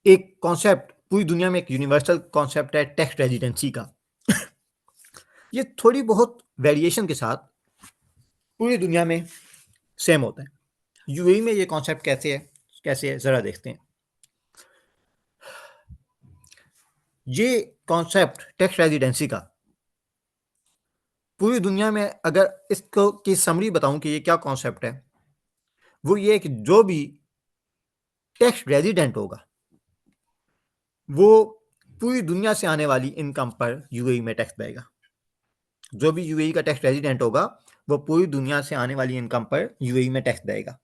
एक कॉन्सेप्ट, पूरी दुनिया में एक यूनिवर्सल कॉन्सेप्ट है टैक्स रेजिडेंसी का। ये थोड़ी बहुत वेरिएशन के साथ पूरी दुनिया में सेम होता है। यूएई में ये कॉन्सेप्ट कैसे है जरा देखते हैं। ये कॉन्सेप्ट टैक्स रेजिडेंसी का पूरी दुनिया में, अगर इसको की समरी बताऊं कि ये क्या कॉन्सेप्ट है, वो ये है कि जो भी टैक्स रेजिडेंट होगा वो पूरी दुनिया से आने वाली इनकम पर यूएई में टैक्स देगा। जो भी यूएई का टैक्स रेजिडेंट होगा वो पूरी दुनिया से आने वाली इनकम पर यूएई में टैक्स देगा।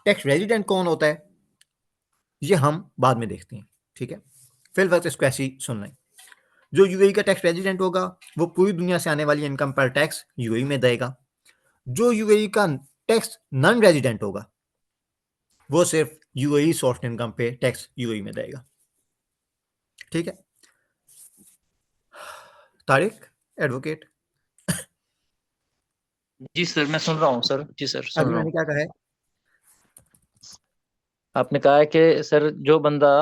टैक्स रेजिडेंट कौन होता है ये हम बाद में देखते हैं, ठीक है। फिल वक्त इसको ऐसे ही सुन लें। जो यूएई का टैक्स रेजिडेंट होगा वो पूरी दुनिया से आने वाली इनकम पर टैक्स यूएई में देगा। जो यूएई का टैक्स नॉन रेजिडेंट होगा वो सिर्फ यूएई सोर्स इनकम पे टैक्स यूएई में देगा, ठीक है। तारिक, एडवोकेट। जी सर, मैं सुन रहा हूँ सर। जी सर, सुन अभी रहा मैंने हूँ। क्या कहा है? आपने कहा है कि सर जो बंदा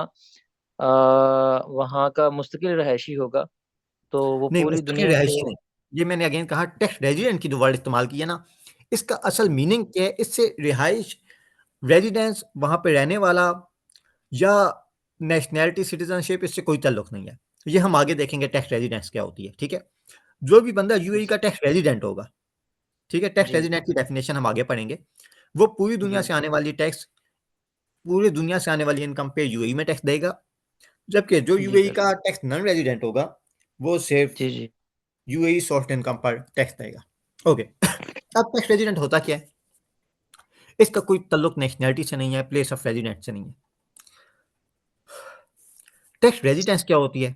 वहाँ का मुस्तकिल रहायशी होगा तो वो नहीं, पूरी मुस्तकिल दुनिया रहायशी से। नहीं। ये मैंने अगेन कहा, टैक्स रेजिडेंट की जो वर्ड इस्तेमाल किया ना, इसका असल मीनिंग क्या है? इससे रिहाइश, रेजिडेंस, वहां पे रहने वाला या नेशनैलिटी, सिटीजनशिप, इससे कोई ताल्लुक नहीं है। ये हम आगे देखेंगे टैक्स रेजिडेंस क्या होती है, ठीक है। जो भी बंदा यूएई का टैक्स रेजिडेंट होगा, ठीक है, टैक्स जी रेजिडेंट की डेफिनेशन हम आगे पढ़ेंगे, वो पूरी दुनिया जी से आने वाली टैक्स, पूरी दुनिया से आने वाली इनकम पे यूएई में टैक्स देगा। जबकि जो जी यूएई सर। का टैक्स नॉन रेजिडेंट होगा वो सिर्फ जी जी यूएई सोर्स इनकम पर टैक्स देगा। ओके। अब टैक्स रेजिडेंट होता क्या है? इसका कोई ताल्लुक नेशनैलिटी से नहीं है, प्लेस ऑफ रेजिडेंट से नहीं है। टैक्स रेजिडेंस क्या होती है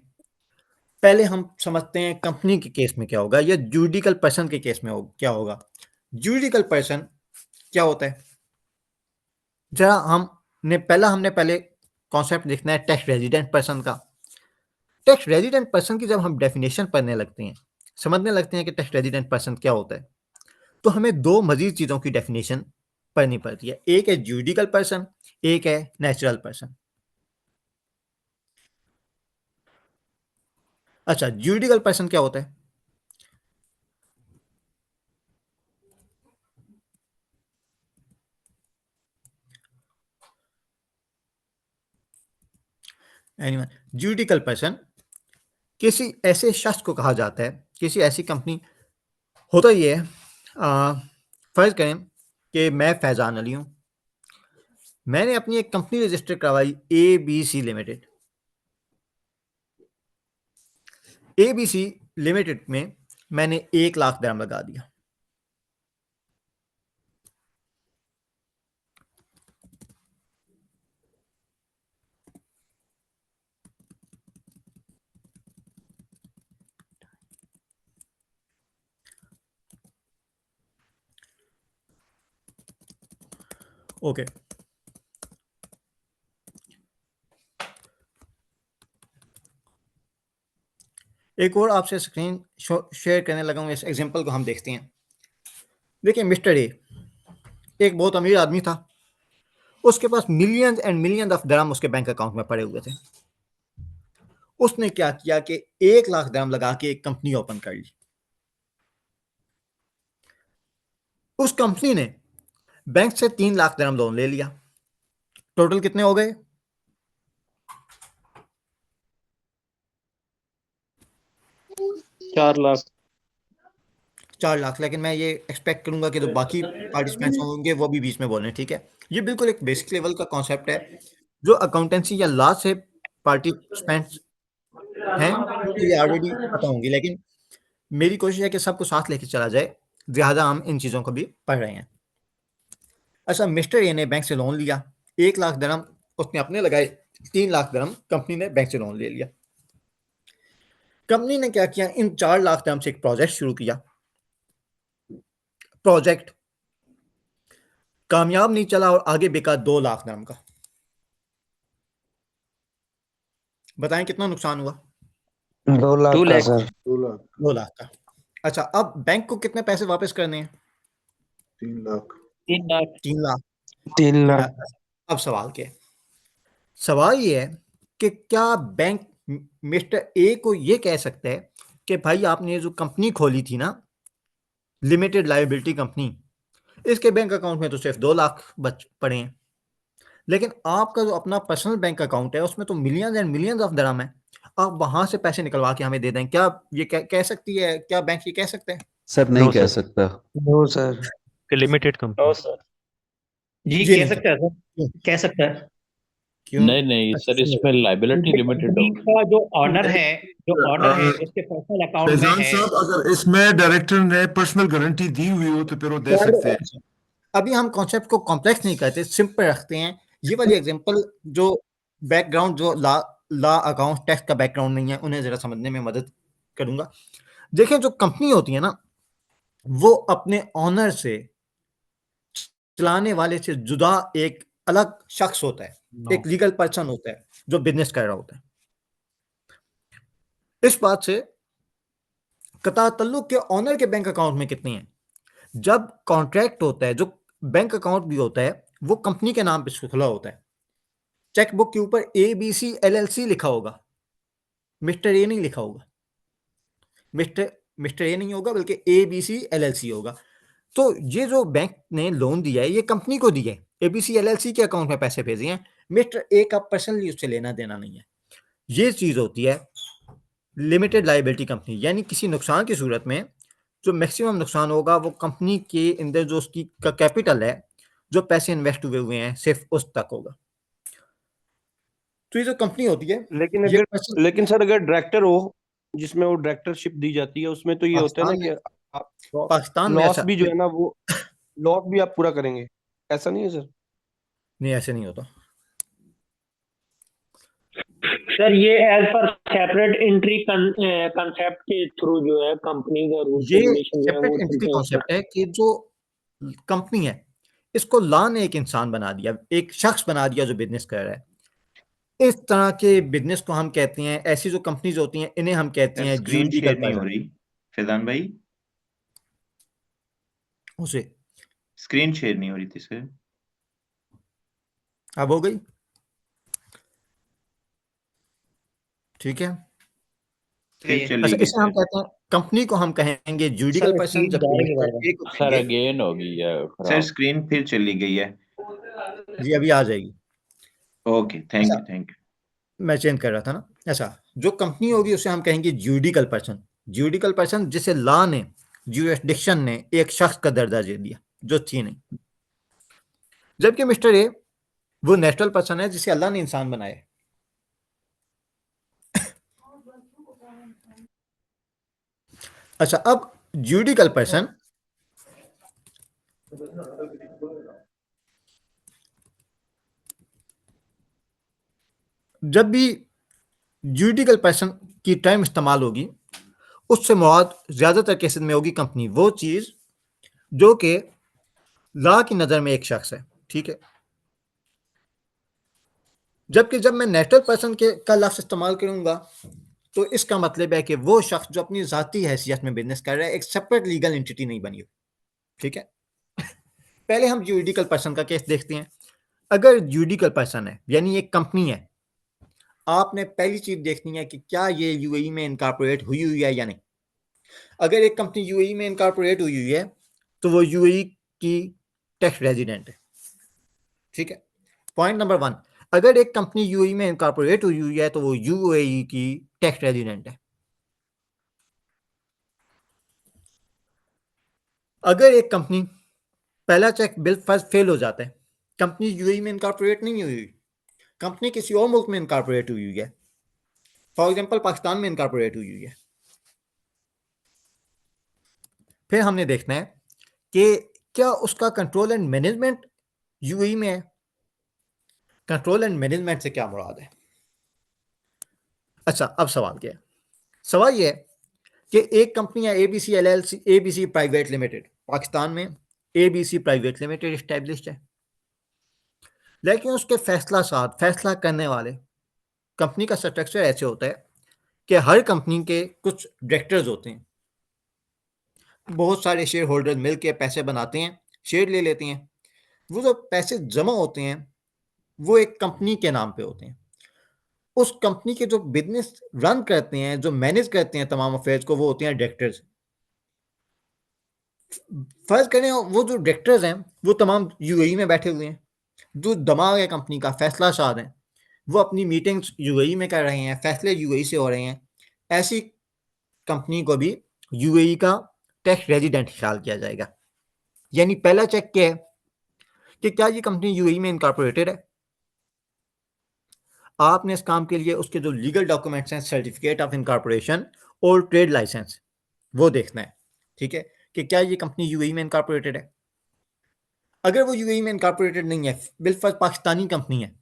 पहले हम समझते हैं, कंपनी के केस में क्या होगा या जुडिकल पर्सन के केस में क्या होगा। जुडिकल पर्सन क्या होता है जरा हमने पहले कॉन्सेप्ट देखना है टैक्स रेजिडेंट पर्सन का। टैक्स रेजिडेंट पर्सन की जब हम डेफिनेशन पढ़ने लगते हैं, समझने लगते हैं कि टैक्स रेजिडेंट पर्सन क्या होता है, तो हमें दो मजीद चीजों की डेफिनेशन पढ़नी पड़ती है। एक है जुडिकल पर्सन, एक है नेचुरल पर्सन। अच्छा, जुडिकल पर्सन क्या होता है? एनीवन, जुडिकल पर्सन किसी ऐसे शख्स को कहा जाता है, किसी ऐसी कंपनी, होता ये है, फर्ज करें कि मैं फैजान अली हूं, मैंने अपनी एक कंपनी रजिस्टर करवाई ABC लिमिटेड। ABC लिमिटेड में मैंने 1 लाख दरम लगा दिया। ओके। एक और आपसे स्क्रीन शेयर करने लगा हूं, इस एग्जांपल को हम देखते हैं। देखिए, मिस्टर ए एक बहुत अमीर आदमी था, उसके पास मिलियंस एंड मिलियंस ऑफ दरम उसके बैंक अकाउंट में पड़े हुए थे। उसने क्या किया कि 1 लाख दरम लगा के एक कंपनी ओपन कर ली। उस कंपनी ने बैंक से 3 लाख दिरहम लोन ले लिया, टोटल कितने हो गए? 4 लाख 4 लाख। लेकिन मैं ये एक्सपेक्ट करूंगा कि जो बाकी पार्टिसिपेंट्स होंगे वो भी बीच में बोलें, ठीक है? ये बिल्कुल एक बेसिक लेवल का कॉन्सेप्ट है, जो अकाउंटेंसी या लॉ से पार्टिसिपेंट्स हैं उनको ये ऑलरेडी पता होंगी, लेकिन मेरी कोशिश है कि सबको साथ लेके चला जाए, लिहाजा हम इन चीज़ों को भी पढ़ रहे हैं। अच्छा, मिस्टर ए ने बैंक से लोन लिया, 1 लाख दिरहम उसने अपने लगाए, 3 लाख दिरहम कंपनी ने बैंक से लोन ले लिया। कंपनी ने क्या किया, इन 4 लाख दिरहम से एक प्रोजेक्ट शुरू किया। प्रोजेक्ट कामयाब नहीं चला और आगे बिका 2 लाख दिरहम का। बताएं कितना नुकसान हुआ? 2 लाख 2 का लाख सर। 2 लाख 2 लाख का। अच्छा, अब बैंक को कितने पैसे वापस करने हैं? 3 लाख 3 लाख 3 लाख। 3 लाख। अब सवाल क्या है? सवाल ये है कि क्या बैंक मिस्टर ए को ये कह सकता है कि भाई आपने जो कंपनी खोली थी ना, लिमिटेड लायबिलिटी कंपनी, इसके बैंक अकाउंट में तो सिर्फ 2 लाख बच पड़े हैं, लेकिन आपका जो अपना पर्सनल बैंक अकाउंट है उसमें तो मिलियंस एंड मिलियंस ऑफ दिरहम है, आप वहां से पैसे निकलवा के हमें दे दें। क्या ये कह सकती है, क्या बैंक ये कह सकते हैं? सर नहीं नो कह सर सकता। No sir. Limited company no sir जी ये कह नहीं सकता है सर क्यों? कह सकता है क्यों? नहीं नहीं अच्छा, सर, इसमें लाइबिलिटी क्योंकि लिमिटेड कंपनी होगी। का जो ऑनर है उसके पर्सनल अकाउंट में फैजान है। साहब, अगर इसमें डायरेक्टर ने पर्सनल गारंटी दी हुई हो तो फिर वो दे सकते हैं। अच्छा, अभी हम कॉन्सेप्ट को कॉम्प्लेक्स नहीं करते, सिंपल रखते हैं। ये वाली एग्जांपल जो बैकग्राउंड, जो लॉ अकाउंट टैक्स का बैकग्राउंड नहीं है, उन्हें जरा समझने में मदद करूंगा। देखें, जो कंपनी होती है ना, वो अपने ऑनर से, चलाने वाले से जुदा एक अलग शख्स होता है, एक लीगल पर्सन होता है जो बिजनेस कर रहा होता है। इस बात से कता तल्लुक के ऑनर के बैंक अकाउंट में कितनी है। जब कॉन्ट्रैक्ट होता है, जो बैंक अकाउंट भी होता है, वो कंपनी के नाम पे खुला होता है। चेकबुक के ऊपर ABC LLC लिखा होगा, मिस्टर ए नहीं लिखा होगा। मिस्टर ए नहीं होगा, बल्कि ABC LLC होगा। तो ये जो बैंक ने लोन दिया है, ये कंपनी को दिया है, ABC LLC के अकाउंट में पैसे भेजे हैं, मिस्टर ए का पर्सनली उससे लेना देना नहीं है। ये चीज होती है लिमिटेड लायबिलिटी कंपनी, यानी किसी नुकसान की सूरत में जो मैक्सिमम नुकसान होगा वो कंपनी के अंदर जो उसकी का कैपिटल है, जो पैसे इन्वेस्ट हुए हैं, सिर्फ उस तक होगा। तो ये जो कंपनी होती है, लेकिन सर अगर डायरेक्टर हो, जिसमें वो डायरेक्टरशिप दी जाती है, उसमें तो ये होता है ना कि पाकिस्तान में लॉस ऐसा भी जो है ना, वो लॉस भी आप पूरा करेंगे, ऐसा नहीं है सर? नहीं, ऐसे नहीं होता सर ये as per separate entry concept के थ्रू जो है कंपनी का रूल्स ये रेगुलेशन जो है सेपरेट वो एंटिटी चलते हैं उसमें। कॉन्सेप्ट है कि जो कंपनी है, इसको लॉ ने एक इंसान बना दिया, एक शख्स बना दिया जो बिजनेस कर रहा है। इस तरह के बिजनेस को हम कहते हैं, ऐसी जो कंपनीज होती हैं, इन्हें हम कहते हैं स्क्रीन जुरिडिकल शेयर नहीं हो पर्सन। रही फैजान भाई, उसे स्क्रीन शेयर नहीं हो रही थी सर। अब हो गई, ठीक है। फिर चली अच्छा, गई इसे हम सर। कहते हैं, कंपनी को हम कहेंगे जुरिडिकल पर्सन, जबकि मिस्टर ए को सर कहेंगे। अगेन होगी या सर खराब? स्क्रीन फिर चली गई है। जी अभी आ जाएगी। Okay, thank you thank you. मैं चेंज कर रहा था ना। ऐसा जो कंपनी होगी उसे हम कहेंगे जुरिडिकल पर्सन। जुरिडिकल पर्सन जिसे लॉ ने, ज्यूरिसडिक्शन ने एक शख्स का दर्जा दे दिया जो थी नहीं। जबकि मिस्टर ए वो नेचुरल पर्सन है जिसे अल्लाह ने इंसान बनाया है। अच्छा, अब जुरिडिकल पर्सन जब भी जुरिडिकल पर्सन की टर्म इस्तेमाल होगी, उससे मुराद ज्यादातर केसेस में होगी कंपनी, वो चीज जो कि लॉ की नजर में एक शख्स है, ठीक है। जबकि जब मैं नेचुरल पर्सन के का लफ्ज इस्तेमाल करूंगा तो इसका मतलब है कि वो शख्स जो अपनी जाती हैसियत में बिजनेस कर रहा है, एक सेपरेट लीगल एंटिटी नहीं बनी हुई, ठीक है। पहले हम जुरिडिकल पर्सन का केस देखते हैं। अगर जुरिडिकल पर्सन है, यानी एक कंपनी है, आपने पहली चीज देखनी है कि क्या ये यूएई में इनकॉर्पोरेट हुई हुई है या नहीं। अगर एक कंपनी यूएई में इनकॉर्पोरेट हुई हुई है तो वो यूएई की टैक्स रेजिडेंट है। ठीक है, पॉइंट नंबर 1, अगर एक कंपनी यूएई में इनकॉर्पोरेट हुई है तो वो यूएई की टैक्स रेजिडेंट है। अगर एक कंपनी पहला चेक बिल फर्स्ट फेल हो जाता है, कंपनी यूएई में इनकॉर्पोरेट नहीं हुई, कंपनी किसी और मुल्क में इनकॉर्पोरेट हुई है, फॉर एग्जांपल पाकिस्तान में इनकॉर्पोरेट हुई है, फिर हमने देखना है कि क्या उसका कंट्रोल एंड मैनेजमेंट यूएई में है। कंट्रोल एंड मैनेजमेंट से क्या मुराद है? अच्छा, अब सवाल क्या है? सवाल यह है कि एक कंपनी है ABC LLC, ABC private limited, Pakistan में एबीसी प्राइवेट लिमिटेड एस्टैब्लिश्ड है, लेकिन उसके फैसला करने वाले कंपनी का स्ट्रक्चर ऐसे होता है कि हर कंपनी के कुछ डायरेक्टर्स होते हैं, बहुत सारे शेयर होल्डर मिलकर पैसे बनाते हैं, शेयर ले लेते हैं, वो जो पैसे जमा होते हैं वो एक कंपनी के नाम पे होते हैं। उस कंपनी के जो बिजनेस रन करते हैं, जो मैनेज करते हैं तमाम अफेयर्स को, वो होते हैं डायरेक्टर्स। फर्ज करें वो जो डायरेक्टर्स हैं वो तमाम यूएई में बैठे हुए हैं, जो दिमाग है कंपनी का, फैसला शाद है, वो अपनी मीटिंग्स यूएई में कर रहे हैं, फैसले यूएई से हो रहे हैं। ऐसी कंपनी को भी यूएई का टैक्स रेजिडेंट ख्याल किया जाएगा। यानी पहला चेक क्या है कि क्या ये कंपनी यूएई में इनकॉर्पोरेटेड है। आपने इस काम के लिए उसके जो लीगल डॉक्यूमेंट्स हैं, सर्टिफिकेट ऑफ इनकॉर्पोरेशन और ट्रेड लाइसेंस, वो देखना है। ठीक है, कि क्या ये कंपनी यूएई में इनकॉर्पोरेटेड है। अगर वो यूएई में इनकॉर्पोरेटेड नहीं है, बिलफर्ज पाकिस्तानी कंपनी है,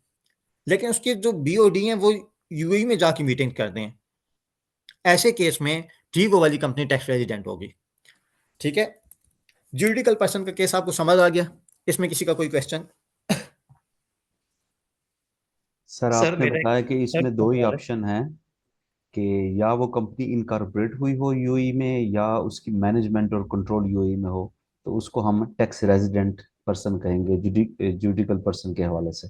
लेकिन उसके जो बीओडी हैं वो यूएई में जाके मीटिंग करते हैं, ऐसे केस में ठीक वो वाली कंपनी टैक्स रेजिडेंट होगी। ठीक है, जुरिडिकल पर्सन का केस आपको समझ आ गया? इसमें किसी का कोई क्वेश्चन? सर आपने बताया कि इसमें दो ही ऑप्शन हैं कि या वो कंपनी इनकॉर्पोरेट हुई हो यूएई में या उसकी मैनेजमेंट और कंट्रोल यूएई में हो, तो उसको हम टैक्स रेजिडेंट पर्सन कहेंगे जुडिकल पर्सन के हवाले से।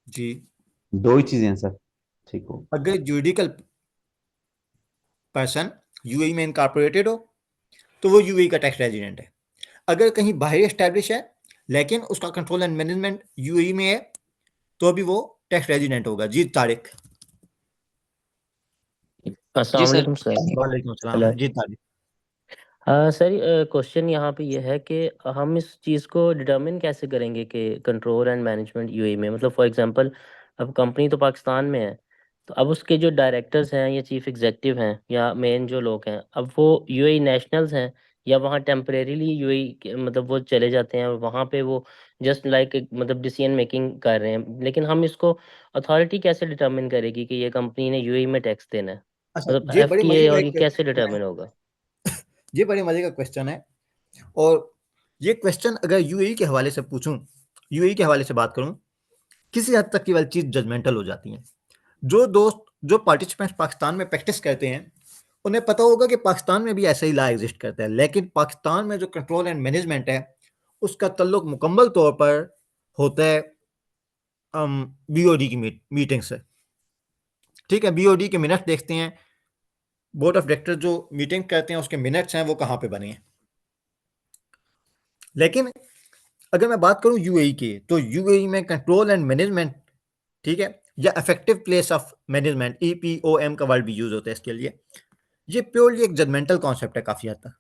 जी, दो ही चीजें हैं सर, ठीक हो। अगर जुरिडिकल पर्सन यूएई में इनकॉर्पोरेटेड हो तो वो यूएई का टैक्स रेजिडेंट है। अगर कहीं बाहर एस्टैब्लिश है लेकिन उसका कंट्रोल एंड मैनेजमेंट यूएई में है तो अभी वो टैक्स रेजिडेंट होगा। जी तारिक। अस्सलाम वालेकुम सर। वालेकुम हेलो। सलाम। जी तारिक। सर क्वेश्चन यहाँ पे ये है कि हम इस चीज़ को डिटरमिन कैसे करेंगे कि कंट्रोल एंड मैनेजमेंट यूएई में, मतलब फॉर एग्जांपल अब कंपनी तो पाकिस्तान में है, तो अब उसके जो डायरेक्टर्स हैं या चीफ एग्जेक्टिव हैं या मेन जो लोग हैं, अब वो यूएई नेशनल्स हैं या वहाँ टेम्परेरीली यूएई मतलब वो चले जाते हैं और वहाँ पे वो जस्ट लाइक मतलब डिसीजन मेकिंग कर रहे हैं, लेकिन हम इसको अथॉरिटी कैसे डिटरमिन करेगी कि ये कंपनी ने यूएई में टैक्स देना है, अच्छा, मतलब ये बड़े मजे एफटीए, का और ये एक कैसे क्वेश्चन है। डिटरमिन होगा? ये बड़े मजे का क्वेश्चन है और ये क्वेश्चन अगर यूएई के हवाले से पूछूं, यूएई के हवाले से बात करूं, किसी हद तक की वाली चीज जजमेंटल हो जाती है। जो पार्टिसिपेंट्स पाकिस्तान में प्रैक्टिस करते हैं उन्हें पता होगा कि पाकिस्तान में भी ऐसा ही लॉ एग्जिस्ट करता है, लेकिन पाकिस्तान में जो कंट्रोल एंड मैनेजमेंट है उसका ताल्लुक मुकम्मल तौर पर होता है बीओडी की मीटिंग से। ठीक है, बीओडी के मिनट देखते हैं, बोर्ड ऑफ डायरेक्टर जो मीटिंग करते हैं उसके मिनट्स हैं वो कहाँ पे बने हैं। लेकिन अगर मैं बात करूं यूएई की, तो यूएई में कंट्रोल एंड मैनेजमेंट, ठीक है, या इफेक्टिव प्लेस ऑफ मैनेजमेंट, ईपीओएम का वर्ड भी यूज होता है इसके लिए, ये प्योरली एक जजमेंटल कॉन्सेप्ट है काफी हद तक।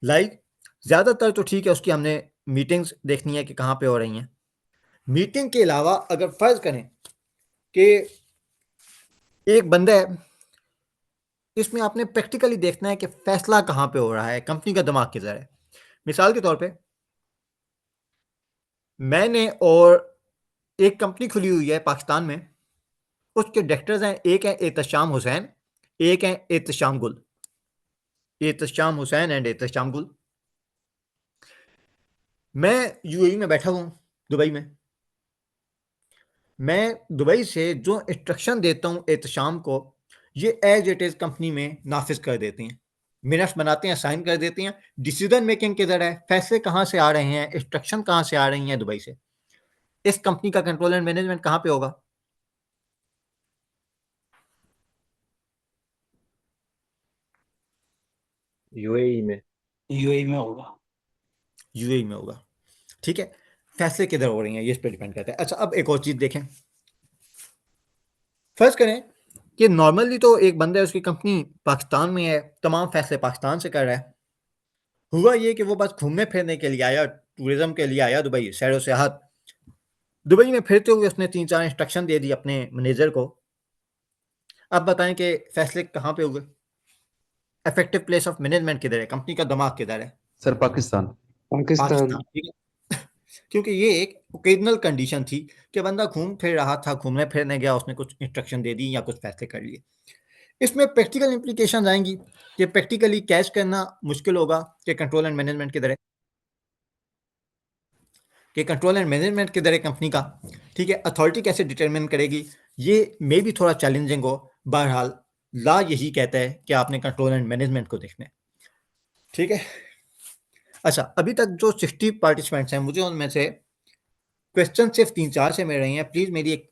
लाइक ज्यादातर तो ठीक है उसकी हमने मीटिंग्स देखनी है कि कहाँ पे हो रही हैं। मीटिंग के अलावा अगर फर्ज करें कि एक बंदा है, इसमें आपने प्रैक्टिकली देखना है कि फैसला कहाँ पे हो रहा है, कंपनी का दिमाग किधर है। मिसाल के तौर पे मैंने और एक कंपनी खुली हुई है पाकिस्तान में, उसके डायरेक्टर्स हैं, एक है एहतशाम हुसैन, एक है एहतशाम गुल, एहतशाम हुसैन एंड एहतशाम गुल। मैं यूएई में बैठा हूँ, दुबई में। मैं दुबई से जो इंस्ट्रक्शन देता हूँ एहतशाम को, ये एज इट इज कंपनी में नाफिज कर देते हैं, मिनट्स बनाते हैं, साइन कर देते हैं। डिसीजन मेकिंग किधर है, फैसले कहाँ से आ रहे हैं, इंस्ट्रक्शन कहाँ से आ रही हैं दुबई से, इस कंपनी का कंट्रोल एंड मैनेजमेंट कहाँ पे होगा? यूएई में। यूएई में होगा। यूएई में होगा। ठीक है, फैसले किधर हो रही हैं ये इस पर डिपेंड करता है। अच्छा, अब एक और चीज़ देखें, फर्ज करें कि नॉर्मली तो एक बंदा है, उसकी कंपनी पाकिस्तान में है, तमाम फैसले पाकिस्तान से कर रहा है। हुआ ये कि वो बस घूमने फिरने के लिए आया, टूरिज्म के लिए आया दुबई, सैरो सियाहत। दुबई में फिरते हुए उसने 3-4 इंस्ट्रक्शन दे दी अपने मैनेजर को। अब बताएं कि फैसले कहाँ पे हुए, इफेक्टिव प्लेस ऑफ मैनेजमेंट किधर है, कंपनी का दिमाग किधर है? सर पाकिस्तान। पाकिस्तान, ठीक है। क्योंकि ये एक ओकेजनल कंडीशन थी कि बंदा घूम फिर रहा था, घूमने फिरने गया, उसने कुछ इंस्ट्रक्शन दे दी या कुछ फैसले कर लिए। इसमें प्रैक्टिकल इंप्लीकेशन आएंगी कि प्रैक्टिकली कैच करना मुश्किल होगा कि कंट्रोल एंड मैनेजमेंट किधर है, कि कंट्रोल एंड मैनेजमेंट किधर है कंपनी का। ठीक है, अथॉरिटी कैसे डिटरमिन करेगी, ये मे भी थोड़ा चैलेंजिंग हो। बहरहाल ला यही कहता है कि आपने कंट्रोल एंड मैनेजमेंट को देखना है। ठीक है, अच्छा, अभी तक जो 60 पार्टिसिपेंट्स हैं, मुझे उनमें से क्वेश्चन सिर्फ 3-4 से मिल रही हैं। प्लीज़ मेरी एक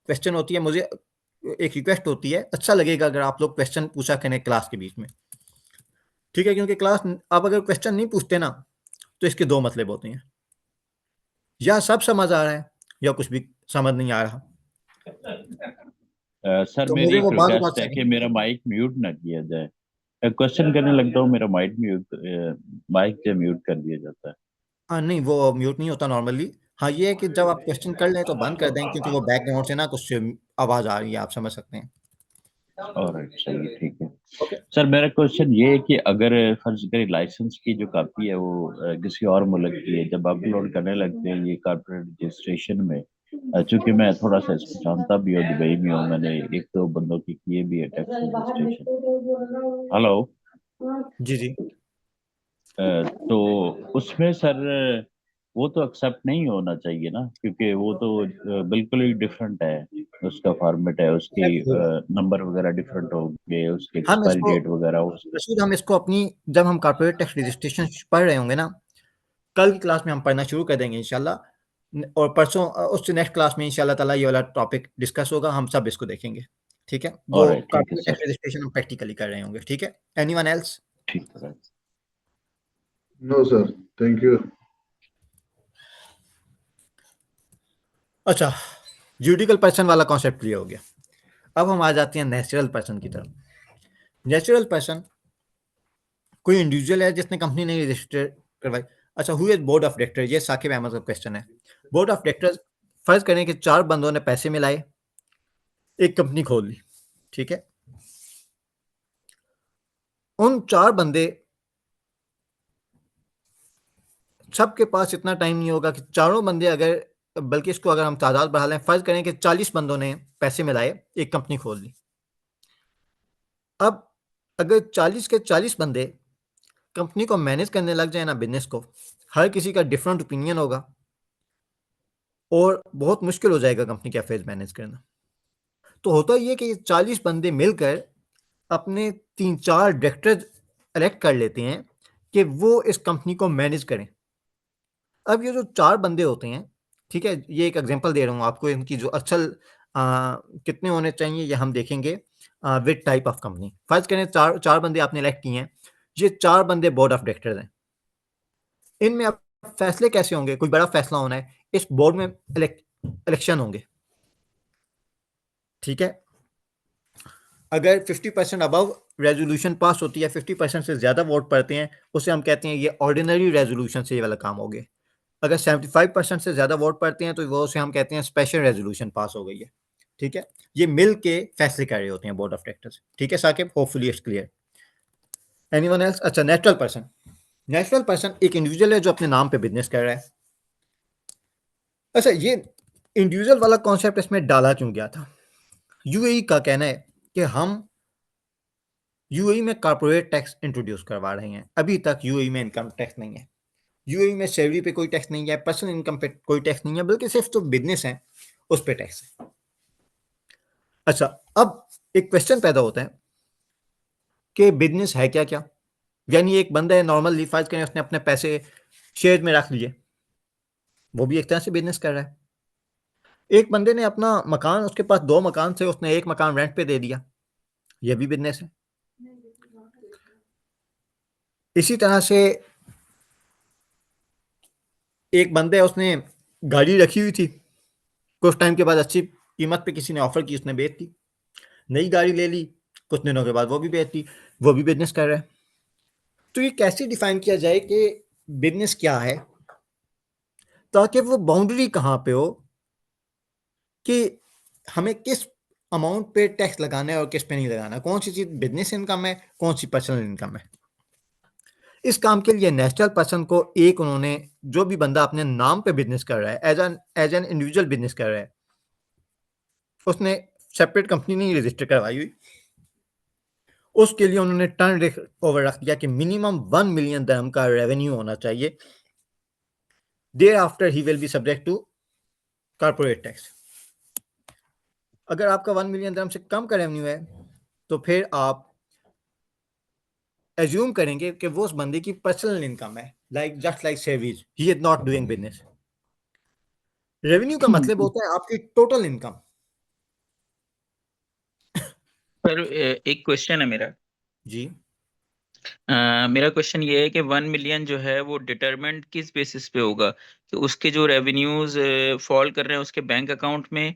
क्वेश्चन होती है, मुझे एक रिक्वेस्ट होती है, अच्छा लगेगा अगर आप लोग क्वेश्चन पूछा करें क्लास के बीच में। ठीक है, क्योंकि क्लास आप अगर क्वेश्चन नहीं पूछते ना तो इसके दो मतलब होते हैं, या सब समझ आ रहा है या कुछ भी समझ नहीं आ रहा। सर तो मेरी मुझे एक वो बात रिक्वेस्ट है कि मेरा माइक म्यूट ना किया जाए। क्वेश्चन करने लगता हूँ, मेरा माइक से म्यूट कर दिया जाता है। हाँ नहीं, वो म्यूट नहीं होता नॉर्मली। हाँ, ये है कि जब आप क्वेश्चन कर लें तो बंद कर दें, क्योंकि वो बैकग्राउंड से ना कुछ आवाज़ आ रही है, आप समझ सकते हैं। ऑलराइट, चलिए ठीक है। ओके, सर मेरा क्वेश्चन ये है कि अगर फर्ज करें लाइसेंस की जो कापी है वो किसी और मुल्क की है, जब अपलोड करने लगते हैं ये कॉर्पोरेट रजिस्ट्रेशन में, चूंकि मैं थोड़ा सा इसको जानता भी हूँ, दुबई में हूँ, मैंने 1-2 बंदों की किए भी है टैक्स रजिस्ट्रेशन। हेलो। जी जी। तो उसमें सर वो तो एक्सेप्ट नहीं होना चाहिए ना, क्योंकि वो तो बिल्कुल ही डिफरेंट है, उसका फॉर्मेट है, उसकी नंबर वगैरह डिफरेंट होंगे, उसकी हम एक्सपायरी इसको डेट वगैरह रशीद, हम इसको अपनी, जब हम कॉर्पोरेट टैक्स रजिस्ट्रेशन पढ़ रहे होंगे ना, कल की क्लास में हम पढ़ना शुरू कर देंगे इंशाल्लाह, और परसों उससे नेक्स्ट क्लास में इंशाल्लाह ताला ये वाला टॉपिक डिस्कस होगा, हम सब इसको देखेंगे। ठीक है, वो ऑलराइट, ठीक है कॉर्पोरेट टैक्स सर। रजिस्ट्रेशन हम प्रैक्टिकली कर रहे होंगे। ठीक है, एनीवन एल्स? ठीक है। No sir, thank you. अच्छा, जुडिकल पर्सन वाला कॉन्सेप्ट क्लियर हो गया। अब हम आ जाते हैं नेचुरल पर्सन की तरफ। नेचुरल पर्सन कोई इंडिविजुअल है जिसने कंपनी नहीं रजिस्टर करवाई। अच्छा, who is board of director, ये साकिब अहमद का क्वेश्चन है। बोर्ड ऑफ डायरेक्टर्स, फर्ज करें कि 4 बंदों ने पैसे मिलाए, एक कंपनी खोल ली। ठीक है, उन 4 बंदे, सबके पास इतना टाइम नहीं होगा कि चारों बंदे, अगर बल्कि इसको अगर हम तादाद बढ़ा लें, फर्ज करें कि 40 बंदों ने पैसे मिलाए, एक कंपनी खोल ली। अब अगर 40 के 40 बंदे कंपनी को मैनेज करने लग जाए ना, बिजनेस को, हर किसी का डिफरेंट ओपिनियन होगा और बहुत मुश्किल हो जाएगा कंपनी के अफेयर्स मैनेज करना। तो होता ये कि ये 40 बंदे मिलकर अपने 3-4 डायरेक्टर इलेक्ट कर लेते हैं कि वो इस कंपनी को मैनेज करें। अब ये जो 4 बंदे होते हैं, ठीक है, ये एक एग्जांपल दे रहा हूँ आपको, इनकी जो असल कितने होने चाहिए ये हम देखेंगे विद टाइप ऑफ कंपनी। फर्ज करें 4 बंदे आपने इलेक्ट किए हैं, ये 4 बंदे बोर्ड ऑफ डायरेक्टर्स हैं। इनमें अब फैसले कैसे होंगे, कोई बड़ा फैसला होना है, इस बोर्ड में इलेक्शन होंगे। ठीक है, अगर 50% अबव रेजोल्यूशन पास होती है, 50% से ज़्यादा वोट पड़ते हैं, उसे हम कहते हैं ये ऑर्डिनरी रेजोल्यूशन से ये वाला काम हो गया। अगर 75% से ज़्यादा वोट पड़ते हैं तो वो उसे हम कहते हैं स्पेशल रेजोल्यूशन पास हो गई है। ठीक है, ये मिल के फैसले कर रहे होते हैं बोर्ड ऑफ डायरेक्टर्स। ठीक है Saqib, hopefully it's clear. Anyone else? अच्छा, नेचुरल पर्सन। नेचुरल पर्सन एक इंडिविजुअल है जो अपने नाम पे बिजनेस कर रहा है। अच्छा, ये इंडिविजुअल वाला कॉन्सेप्ट इसमें डाला क्यों गया था? यूएई का कहना है कि हम यूएई में कॉर्पोरेट टैक्स इंट्रोड्यूस करवा रहे हैं। अभी तक यूएई में इनकम टैक्स नहीं है, यूएई में सैलरी पे कोई टैक्स नहीं है, पर्सनल इनकम पे कोई टैक्स नहीं है, बल्कि सिर्फ जो बिजनेस है उस पे टैक्स है। अच्छा, अब एक क्वेश्चन पैदा होता है कि बिजनेस है क्या क्या? यानी एक बंदा है नॉर्मल, फर्ज करें उसने अपने पैसे शेयर में रख लिए, वो भी एक तरह से बिजनेस कर रहा है। एक बंदे ने अपना मकान, उसके पास 2 मकान थे, उसने एक मकान रेंट पे दे दिया, ये भी बिजनेस है। इसी तरह से एक बंदे उसने गाड़ी रखी हुई थी, कुछ टाइम के बाद अच्छी कीमत पे किसी ने ऑफर की, उसने बेच दी, नई गाड़ी ले ली, कुछ दिनों के बाद वो भी बेच दी, वो भी बिजनेस कर रहा है। तो ये कैसे डिफाइन किया जाए कि बिजनेस क्या है, ताकि वो बाउंड्री कहाँ पे हो कि हमें किस अमाउंट पे टैक्स लगाना है और किस पे नहीं लगाना, कौन सी चीज़ बिजनेस इनकम है, कौन सी पर्सनल इनकम है। इस काम के लिए नेशनल पर्सन को एक उन्होंने, जो भी बंदा अपने नाम पे बिजनेस कर रहा है, एज एन इंडिविजुअल बिजनेस कर रहा है, उसने सेपरेट कंपनी नहीं रजिस्टर करवाई हुई, उसके लिए उन्होंने टर्न ओवर रख दिया कि मिनिमम 1 मिलियन दिरहम का रेवेन्यू होना चाहिए, thereafter he will be subject to corporate tax. अगर आपका 1 मिलियन दिरहम से कम का रेवेन्यू है तो फिर आप एज्यूम करेंगे कि वो उस बंदे की पर्सनल इनकम है, just like savage, he is not doing business. Revenue का मतलब होता है आपकी टोटल इनकम। पर एक क्वेश्चन है मेरा जी। मेरा क्वेश्चन ये है कि 1 मिलियन जो है वो डिटरमेंट किस बेसिस पे होगा, कि उसके जो रेवेन्यूज फॉल कर रहे हैं उसके बैंक अकाउंट में,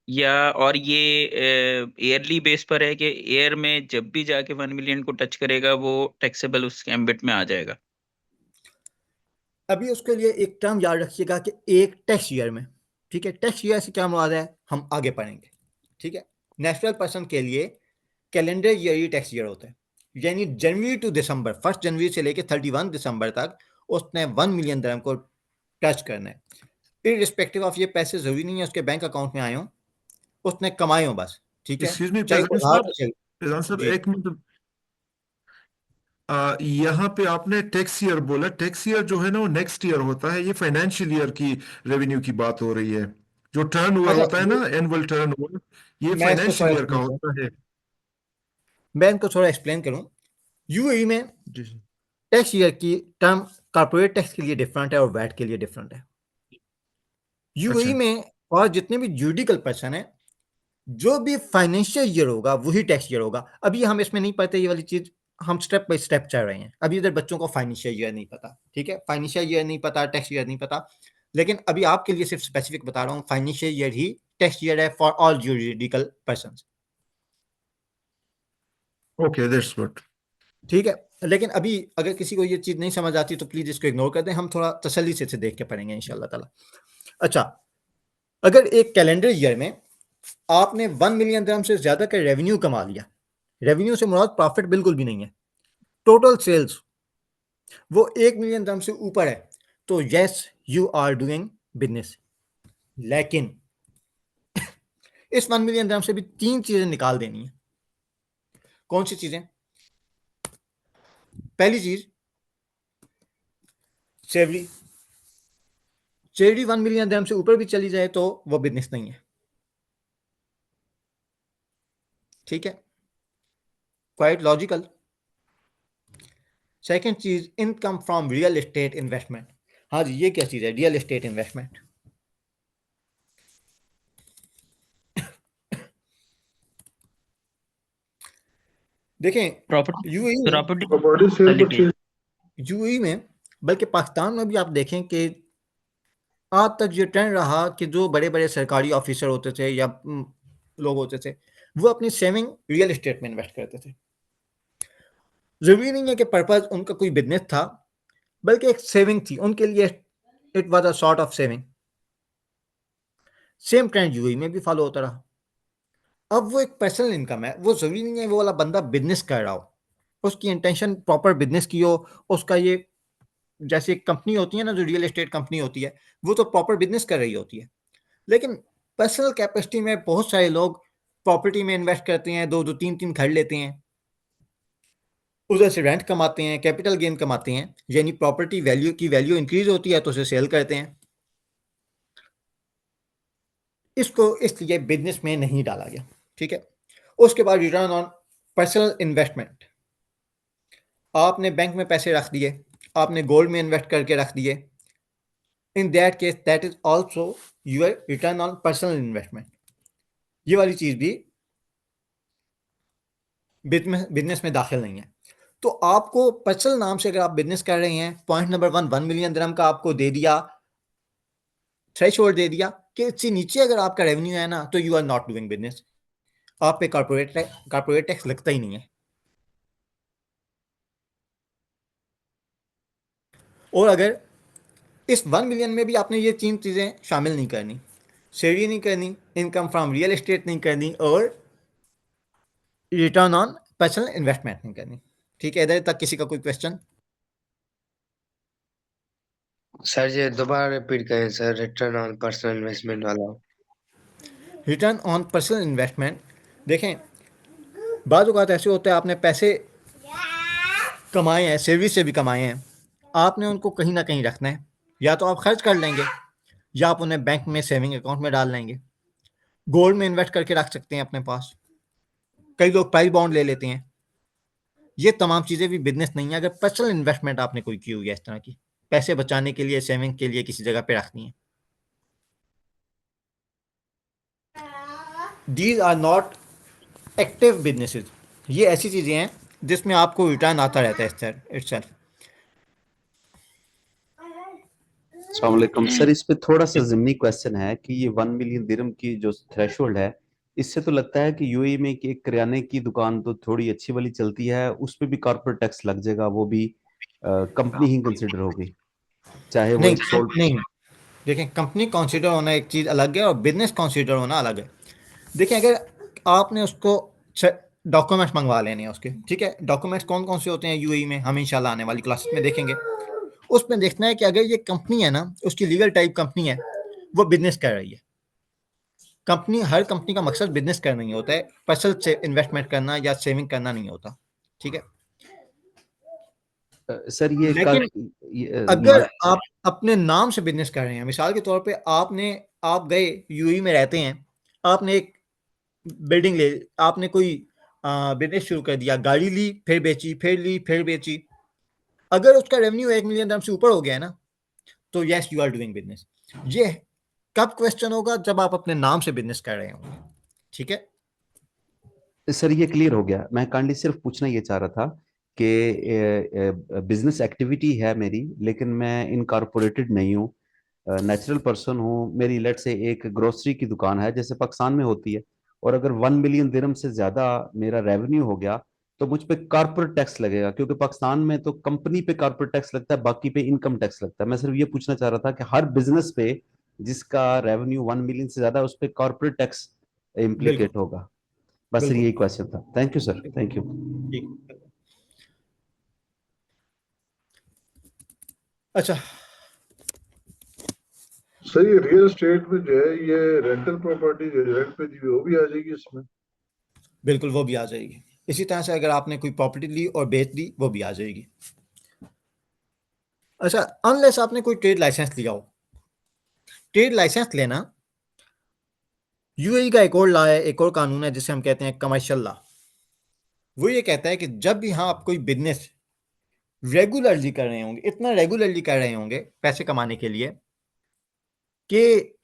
या और ये ईयरली बेस पर है कि ईयर में जब भी जाके 1 मिलियन को टच करेगा वो टैक्सेबल उसके एम्बिट में आ जाएगा। अभी उसके लिए एक टर्म याद रखिएगा कि एक टैक्स ईयर में, ठीक है, टैक्स ईयर से क्या मुराद है हम आगे पढ़ेंगे, ठीक है। नेशनल पर्सन के लिए कैलेंडर ईयर ही टैक्स ईयर होता है, यानी जनवरी टू दिसंबर, 1 जनवरी से लेकर 31 दिसंबर तक उसने 1 मिलियन दिरहम को टच करना है, इररिस्पेक्टिव ऑफ ये पैसे जरूरी नहीं है उसके बैंक अकाउंट में आए हों, उसने कमाए हों बस, ठीक है, एक्सक्यूज मी चाहे वो उधार साहब, से चले। फैजान साहब जी। एक मिनट। यहाँ पे आपने टैक्स ईयर बोला, टैक्स ईयर जो है ना वो नेक्स्ट ईयर होता है, ये फाइनेंशियल ईयर की रेवेन्यू की बात हो रही है। जो टर्न ओवर अच्छा, होता है ना, एनुअल टर्न ओवर, ये मैं इसको थोड़ा फाइनेंशियल ईयर का एक्सप्लेन करूं, होता है। मैं इनको थोड़ा एक्सप्लेन करूं। यूएई में जी। टैक्स ईयर की टर्म कॉर्पोरेट टैक्स के लिए डिफरेंट है और वैट के लिए डिफरेंट है। यूएई अच्छा में और जितने भी जुडिकल पर्सन है, जो भी फाइनेंशियल ईयर होगा वही टैक्स ईयर होगा। अभी हम इसमें नहीं पढ़ते ये वाली चीज, हम स्टेप बाय स्टेप चल रहे हैं। अभी इधर बच्चों को फाइनेंशियल ईयर नहीं पता, ठीक है, फाइनेंशियल ईयर नहीं पता, टैक्स ईयर नहीं पता, लेकिन अभी आपके लिए सिर्फ स्पेसिफिक बता रहा हूँ, फाइनेंशियल ईयर ही टैक्स ईयर है for all juridical person, okay, that's good. ठीक है। लेकिन अभी अगर किसी को ये चीज नहीं समझ आती तो प्लीज इसको इग्नोर कर दें, हम थोड़ा तसल्ली से इसे देख के पढ़ेंगे इंशाल्लाह ताला। अच्छा, अगर एक कैलेंडर ईयर में आपने 1 मिलियन दिरहम से ज्यादा का रेवेन्यू कमा लिया, रेवेन्यू से मुराद प्रॉफिट बिल्कुल भी नहीं है, टोटल सेल्स वो 1 मिलियन दिरहम से ऊपर है, तो yes you are doing business. लेकिन इस 1 मिलियन दिरहम से भी 3 चीजें निकाल देनी है। कौन सी चीजें? पहली चीज सैलरी, सैलरी 1 मिलियन दिरहम से ऊपर भी चली जाए तो वो बिजनेस नहीं है, ठीक है, क्वाइट लॉजिकल। सेकंड चीज income from real estate investment. हाँ जी, ये क्या चीज है रियल एस्टेट इन्वेस्टमेंट? देखें प्रॉपर्टी यूएई में बल्कि पाकिस्तान में भी आप देखें कि आज तक ये ट्रेंड रहा कि जो बड़े बड़े सरकारी ऑफिसर होते थे या लोग होते थे, वो अपनी सेविंग रियल एस्टेट में इन्वेस्ट करते थे। जरूरी नहीं है कि पर्पज उनका कोई बिजनेस था, बल्कि एक सेविंग थी उनके लिए, it was a sort of saving. Same trend UAE में भी फॉलो होता रहा। अब वो एक पर्सनल इनकम है, वो जरूरी नहीं है वो वाला बंदा बिजनेस कर रहा हो, उसकी इंटेंशन प्रॉपर बिजनेस की हो, उसका ये जैसे एक कंपनी होती है ना, जो रियल एस्टेट कंपनी होती है, वो तो प्रॉपर बिजनेस कर रही होती है, लेकिन पर्सनल कैपेसिटी में बहुत सारे लोग प्रॉपर्टी में इन्वेस्ट करते हैं, 2-2 3-3 घर लेते हैं, उधर से रेंट कमाते हैं, कैपिटल गेन कमाते हैं, यानी प्रॉपर्टी वैल्यू की वैल्यू इंक्रीज होती है तो उसे सेल करते हैं। इसको इसलिए बिजनेस में नहीं डाला गया, ठीक है। उसके बाद रिटर्न ऑन पर्सनल इन्वेस्टमेंट, आपने बैंक में पैसे रख दिए, आपने गोल्ड में इन्वेस्ट करके रख दिए, in that case that is also your return on personal investment. ये वाली चीज भी बिजनेस में दाखिल नहीं है। तो आपको पर्सनल नाम से अगर आप बिजनेस कर रहे हैं, पॉइंट नंबर 1 मिलियन दिरहम का आपको दे दिया, थ्रेशोल्ड दे दिया कि इससे नीचे अगर आपका रेवेन्यू है ना तो you are not doing business, आप पे कॉर्पोरेट टैक्स लगता ही नहीं है। और अगर इस 1 मिलियन में भी आपने ये 3 चीज़ें शामिल नहीं करनी, सैलरी नहीं करनी, इनकम फ्रॉम रियल एस्टेट नहीं करनी और रिटर्न ऑन पर्सनल इन्वेस्टमेंट नहीं करनी। ठीक है, इधर तक किसी का कोई क्वेश्चन? सर ये दोबारा रिपीट करें sir, return on personal investment वाला। रिटर्न ऑन पर्सनल इन्वेस्टमेंट, देखें बाज़ औक़ात ऐसे होते हैं आपने पैसे कमाए हैं, सैलरी से भी कमाए हैं, आपने उनको कहीं ना कहीं रखना है, या तो आप खर्च कर लेंगे या आप उन्हें बैंक में सेविंग अकाउंट में डाल लेंगे, गोल्ड में इन्वेस्ट करके रख सकते हैं अपने पास, कई लोग प्राइस बॉन्ड ले लेते हैं। ये तमाम चीज़ें भी बिजनेस नहीं है अगर पर्सनल इन्वेस्टमेंट आपने कोई की हुई है इस तरह की, पैसे बचाने के लिए, सेविंग के लिए किसी जगह पे रखनी है। These are not active businesses, ये ऐसी चीज़ें हैं जिसमें आपको रिटर्न आता रहता है इट्सेल्फ। अस्सलाम वालेकुम सर, इस पे थोड़ा सा ज़िमनी क्वेश्चन है कि ये 1 मिलियन दिरहम की जो थ्रेशोल्ड है, इससे तो लगता है कि यूएई में कि एक किराने की दुकान तो थोड़ी अच्छी वाली चलती है, उस पे भी कॉर्पोरेट टैक्स लग जाएगा, वो भी कंपनी ही कंसिडर होगी, चाहे वो नहीं एक सोल्ड। नहीं, देखें कंपनी कंसीडर होना एक चीज़ अलग है और बिजनेस कंसीडर होना अलग है। देखें अगर आपने उसको डॉक्यूमेंट्स मंगवा लेने हैं उसके, ठीक है, डॉक्यूमेंट्स कौन कौन से होते हैं यूएई में, हम इंशाल्लाह आने वाली क्लासेस में देखेंगे। उसमें देखना है कि अगर ये कंपनी है ना, उसकी लीगल टाइप कंपनी है, वो बिजनेस कर रही है। कंपनी, हर कंपनी का मकसद बिजनेस करना नहीं होता है, पर्सनल से इन्वेस्टमेंट करना या सेविंग करना नहीं होता, ठीक है। सर ये लेकिन अगर आप अपने नाम से बिजनेस कर रहे हैं, मिसाल के तौर पे आप गए यूएई में रहते हैं, आपने एक बिल्डिंग ले, आपने कोई बिजनेस शुरू कर दिया, गाड़ी ली फिर बेची, फिर ली फिर बेची, अगर उसका रेवेन्यू 1 मिलियन दिरहम से ऊपर हो गया है ना, तो yes you are doing business. ये कब क्वेश्चन होगा? जब आप अपने नाम से बिजनेस कर रहे होंगे, ठीक है। सर ये क्लियर हो गया, मैं काइंडली सिर्फ पूछना ये चाह रहा था कि बिजनेस एक्टिविटी है मेरी, लेकिन मैं इनकॉर्पोरेटेड नहीं हूँ, नेचुरल पर्सन हूँ। मेरी लेट से एक ग्रोसरी की दुकान है जैसे पाकिस्तान में होती है, और अगर 1 मिलियन दिरहम से ज्यादा मेरा रेवेन्यू हो गया तो मुझ पे कॉर्पोरेट टैक्स लगेगा, क्योंकि पाकिस्तान में तो कंपनी पे कॉर्पोरेट टैक्स लगता है, बाकी पे इनकम टैक्स लगता है। मैं सिर्फ ये पूछना चाह रहा था कि हर बिजनेस पे जिसका रेवेन्यू 1 मिलियन से ज्यादा, उस पर कॉर्पोरेट टैक्स इम्प्लीकेट होगा। बस सर यही क्वेश्चन था। Thank you sir, thank you. अच्छा सर ये रियल एस्टेट में जो है, ये रेंटल प्रॉपर्टी जो रेंट पे दी हुई, वो भी आ जाएगी इसमें? बिल्कुल, वो भी आ जाएगी। इसी तरह से अगर आपने कोई प्रॉपर्टी ली और बेच दी, वो भी आ जाएगी। अच्छा, अनलेस आपने कोई ट्रेड लाइसेंस लिया हो। ट्रेड लाइसेंस लेना यूएई का एक और लॉ है, एक और कानून है जिसे हम कहते हैं कमर्शियल लॉ। वो ये कहता है कि जब भी आप कोई बिजनेस रेगुलरली कर रहे होंगे, इतना रेगुलरली कर रहे होंगे पैसे कमाने के लिए, कि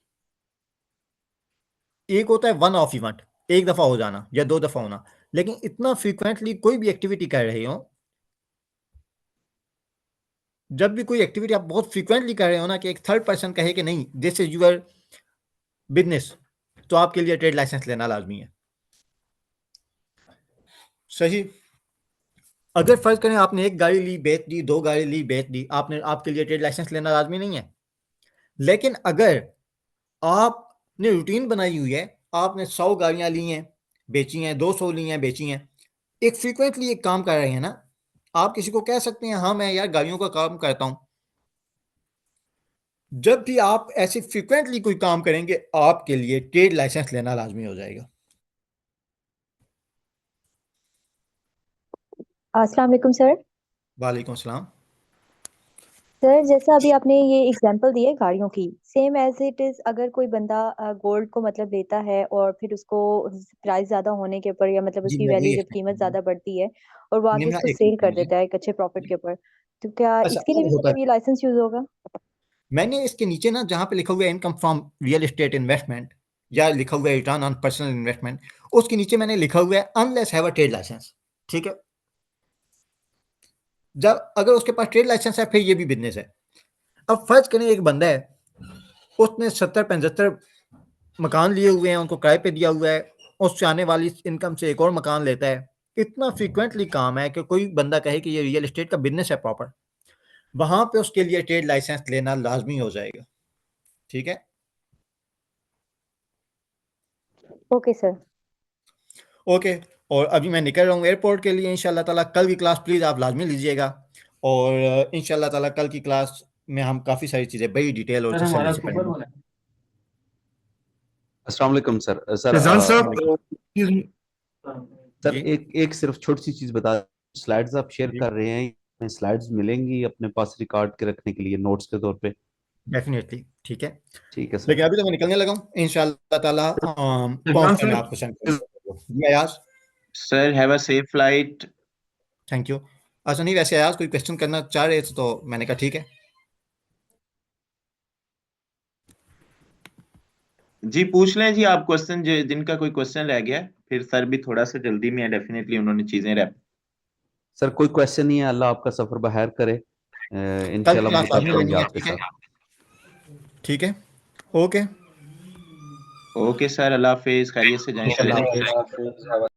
एक होता है वन ऑफ इवेंट, एक दफा हो जाना या 2 दफा होना, लेकिन इतना फ्रीक्वेंटली कोई भी एक्टिविटी कर रहे हो, जब भी कोई एक्टिविटी आप बहुत फ्रीक्वेंटली कर रहे हो ना, कि एक थर्ड पर्सन कहे कि नहीं दिस इज यूर बिजनेस, तो आपके लिए ट्रेड लाइसेंस लेना लाजमी है। सही। अगर फर्ज करें आपने एक गाड़ी ली बेच दी, 2 गाड़ी ली बेच दी, आपके लिए ट्रेड लाइसेंस लेना लाजमी नहीं है। लेकिन अगर आपने रूटीन बनाई हुई है, आपने 100 गाड़ियां ली हैं बेची हैं, 200 ली हैं बेची हैं, एक फ्रीक्वेंटली एक काम कर रहे हैं ना, आप किसी को कह सकते हैं हाँ मैं यार गाड़ियों का काम करता हूं। जब भी आप ऐसे फ्रीक्वेंटली कोई काम करेंगे, आपके लिए ट्रेड लाइसेंस लेना लाजमी हो जाएगा। अस्सलाम वालेकुम सर। वालेकुम सलाम। सर जैसा अभी आपने ये एग्जांपल दी है गाड़ियों की, सेम एज इट इज अगर कोई बंदा गोल्ड को मतलब लेता है और फिर उसको प्राइस ज्यादा होने के ऊपर या मतलब जी उसकी मैं वही वैल्यू जब एक्सप्लेन कीमत कर रहा ज्यादा बढ़ती है और वो हूं। आगे निम्रा उसको एक सेल मिनट कर मुझे। देता है एक अच्छे प्रॉफिट के ऊपर, तो क्या अच्छा, इसके लिए अब भी होता मतलब है, ये लाइसेंस यूज होगा? मैंने इसके नीचे ना जहां पे लिखा हुआ है income from real estate investment या लिखा हुआ है रिटर्न ऑन पर्सनल इन्वेस्टमेंट, उसके नीचे मैंने लिखा हुआ है unless have a trade licence, ठीक है। जब अगर उसके पास ट्रेड लाइसेंस है फिर ये भी बिजनेस है। अब फर्ज करें एक बंदा है उसने 70-75 मकान लिए हुए हैं, उनको किराए पे दिया हुआ है, उससे आने वाली इनकम से एक और मकान लेता है। इतना फ्रीक्वेंटली काम है कि कोई बंदा कहे कि ये रियल एस्टेट का बिजनेस है प्रॉपर, वहां पे उसके लिए ट्रेड लाइसेंस लेना लाजमी हो जाएगा। ठीक है, ओके सर। ओके। और अभी मैं निकल रहा हूँ एयरपोर्ट के लिए। इंशाल्लाह ताला कल की क्लास प्लीज़ आप लाजमी लीजिएगा, और इंशाल्लाह ताला कल की क्लास में हम काफ़ी सारी चीज़ें बड़ी डिटेल और तसल्ली से पढ़ेंगे। अस्सलाम वालेकुम सर। सर फैजान साहब सर जी एक सिर्फ छोटी सी चीज बता, स्लाइड्स आप शेयर जी कर रहे हैं, स्लाइड्स मिलेंगी अपने पास रिकॉर्ड के रखने के लिए नोट्स के तौर पे? डेफिनेटली, ठीक है। ठीक है सर। लेकिन अभी तो मैं निकलने लगा हूँ, इंशाल्लाह ताला पहुंचते मैं आपको सेंड करूँगा। जी Ayaz, sir have a safe flight. Thank you. अच्छा नहीं, वैसे अयाज कोई क्वेश्चन करना चाह रहे थे तो मैंने कहा ठीक है। जी पूछ लें जी आप क्वेश्चन, जिनका कोई क्वेश्चन रह गया है। फिर सर भी थोड़ा सा जल्दी में है, डेफिनेटली उन्होंने चीजें रैप। सर कोई क्वेश्चन नहीं है, अल्लाह आपका सफर बहर करे। कल इंशाल्लाह क्लास मुलाकात लाजमी करेंगे लेनी है, आपके ठीक है, साथ। ठीक है, ओके। ओके सर, अल्लाह हाफिज, खैरियत से जाएं सर। अल्लाह हाफिज।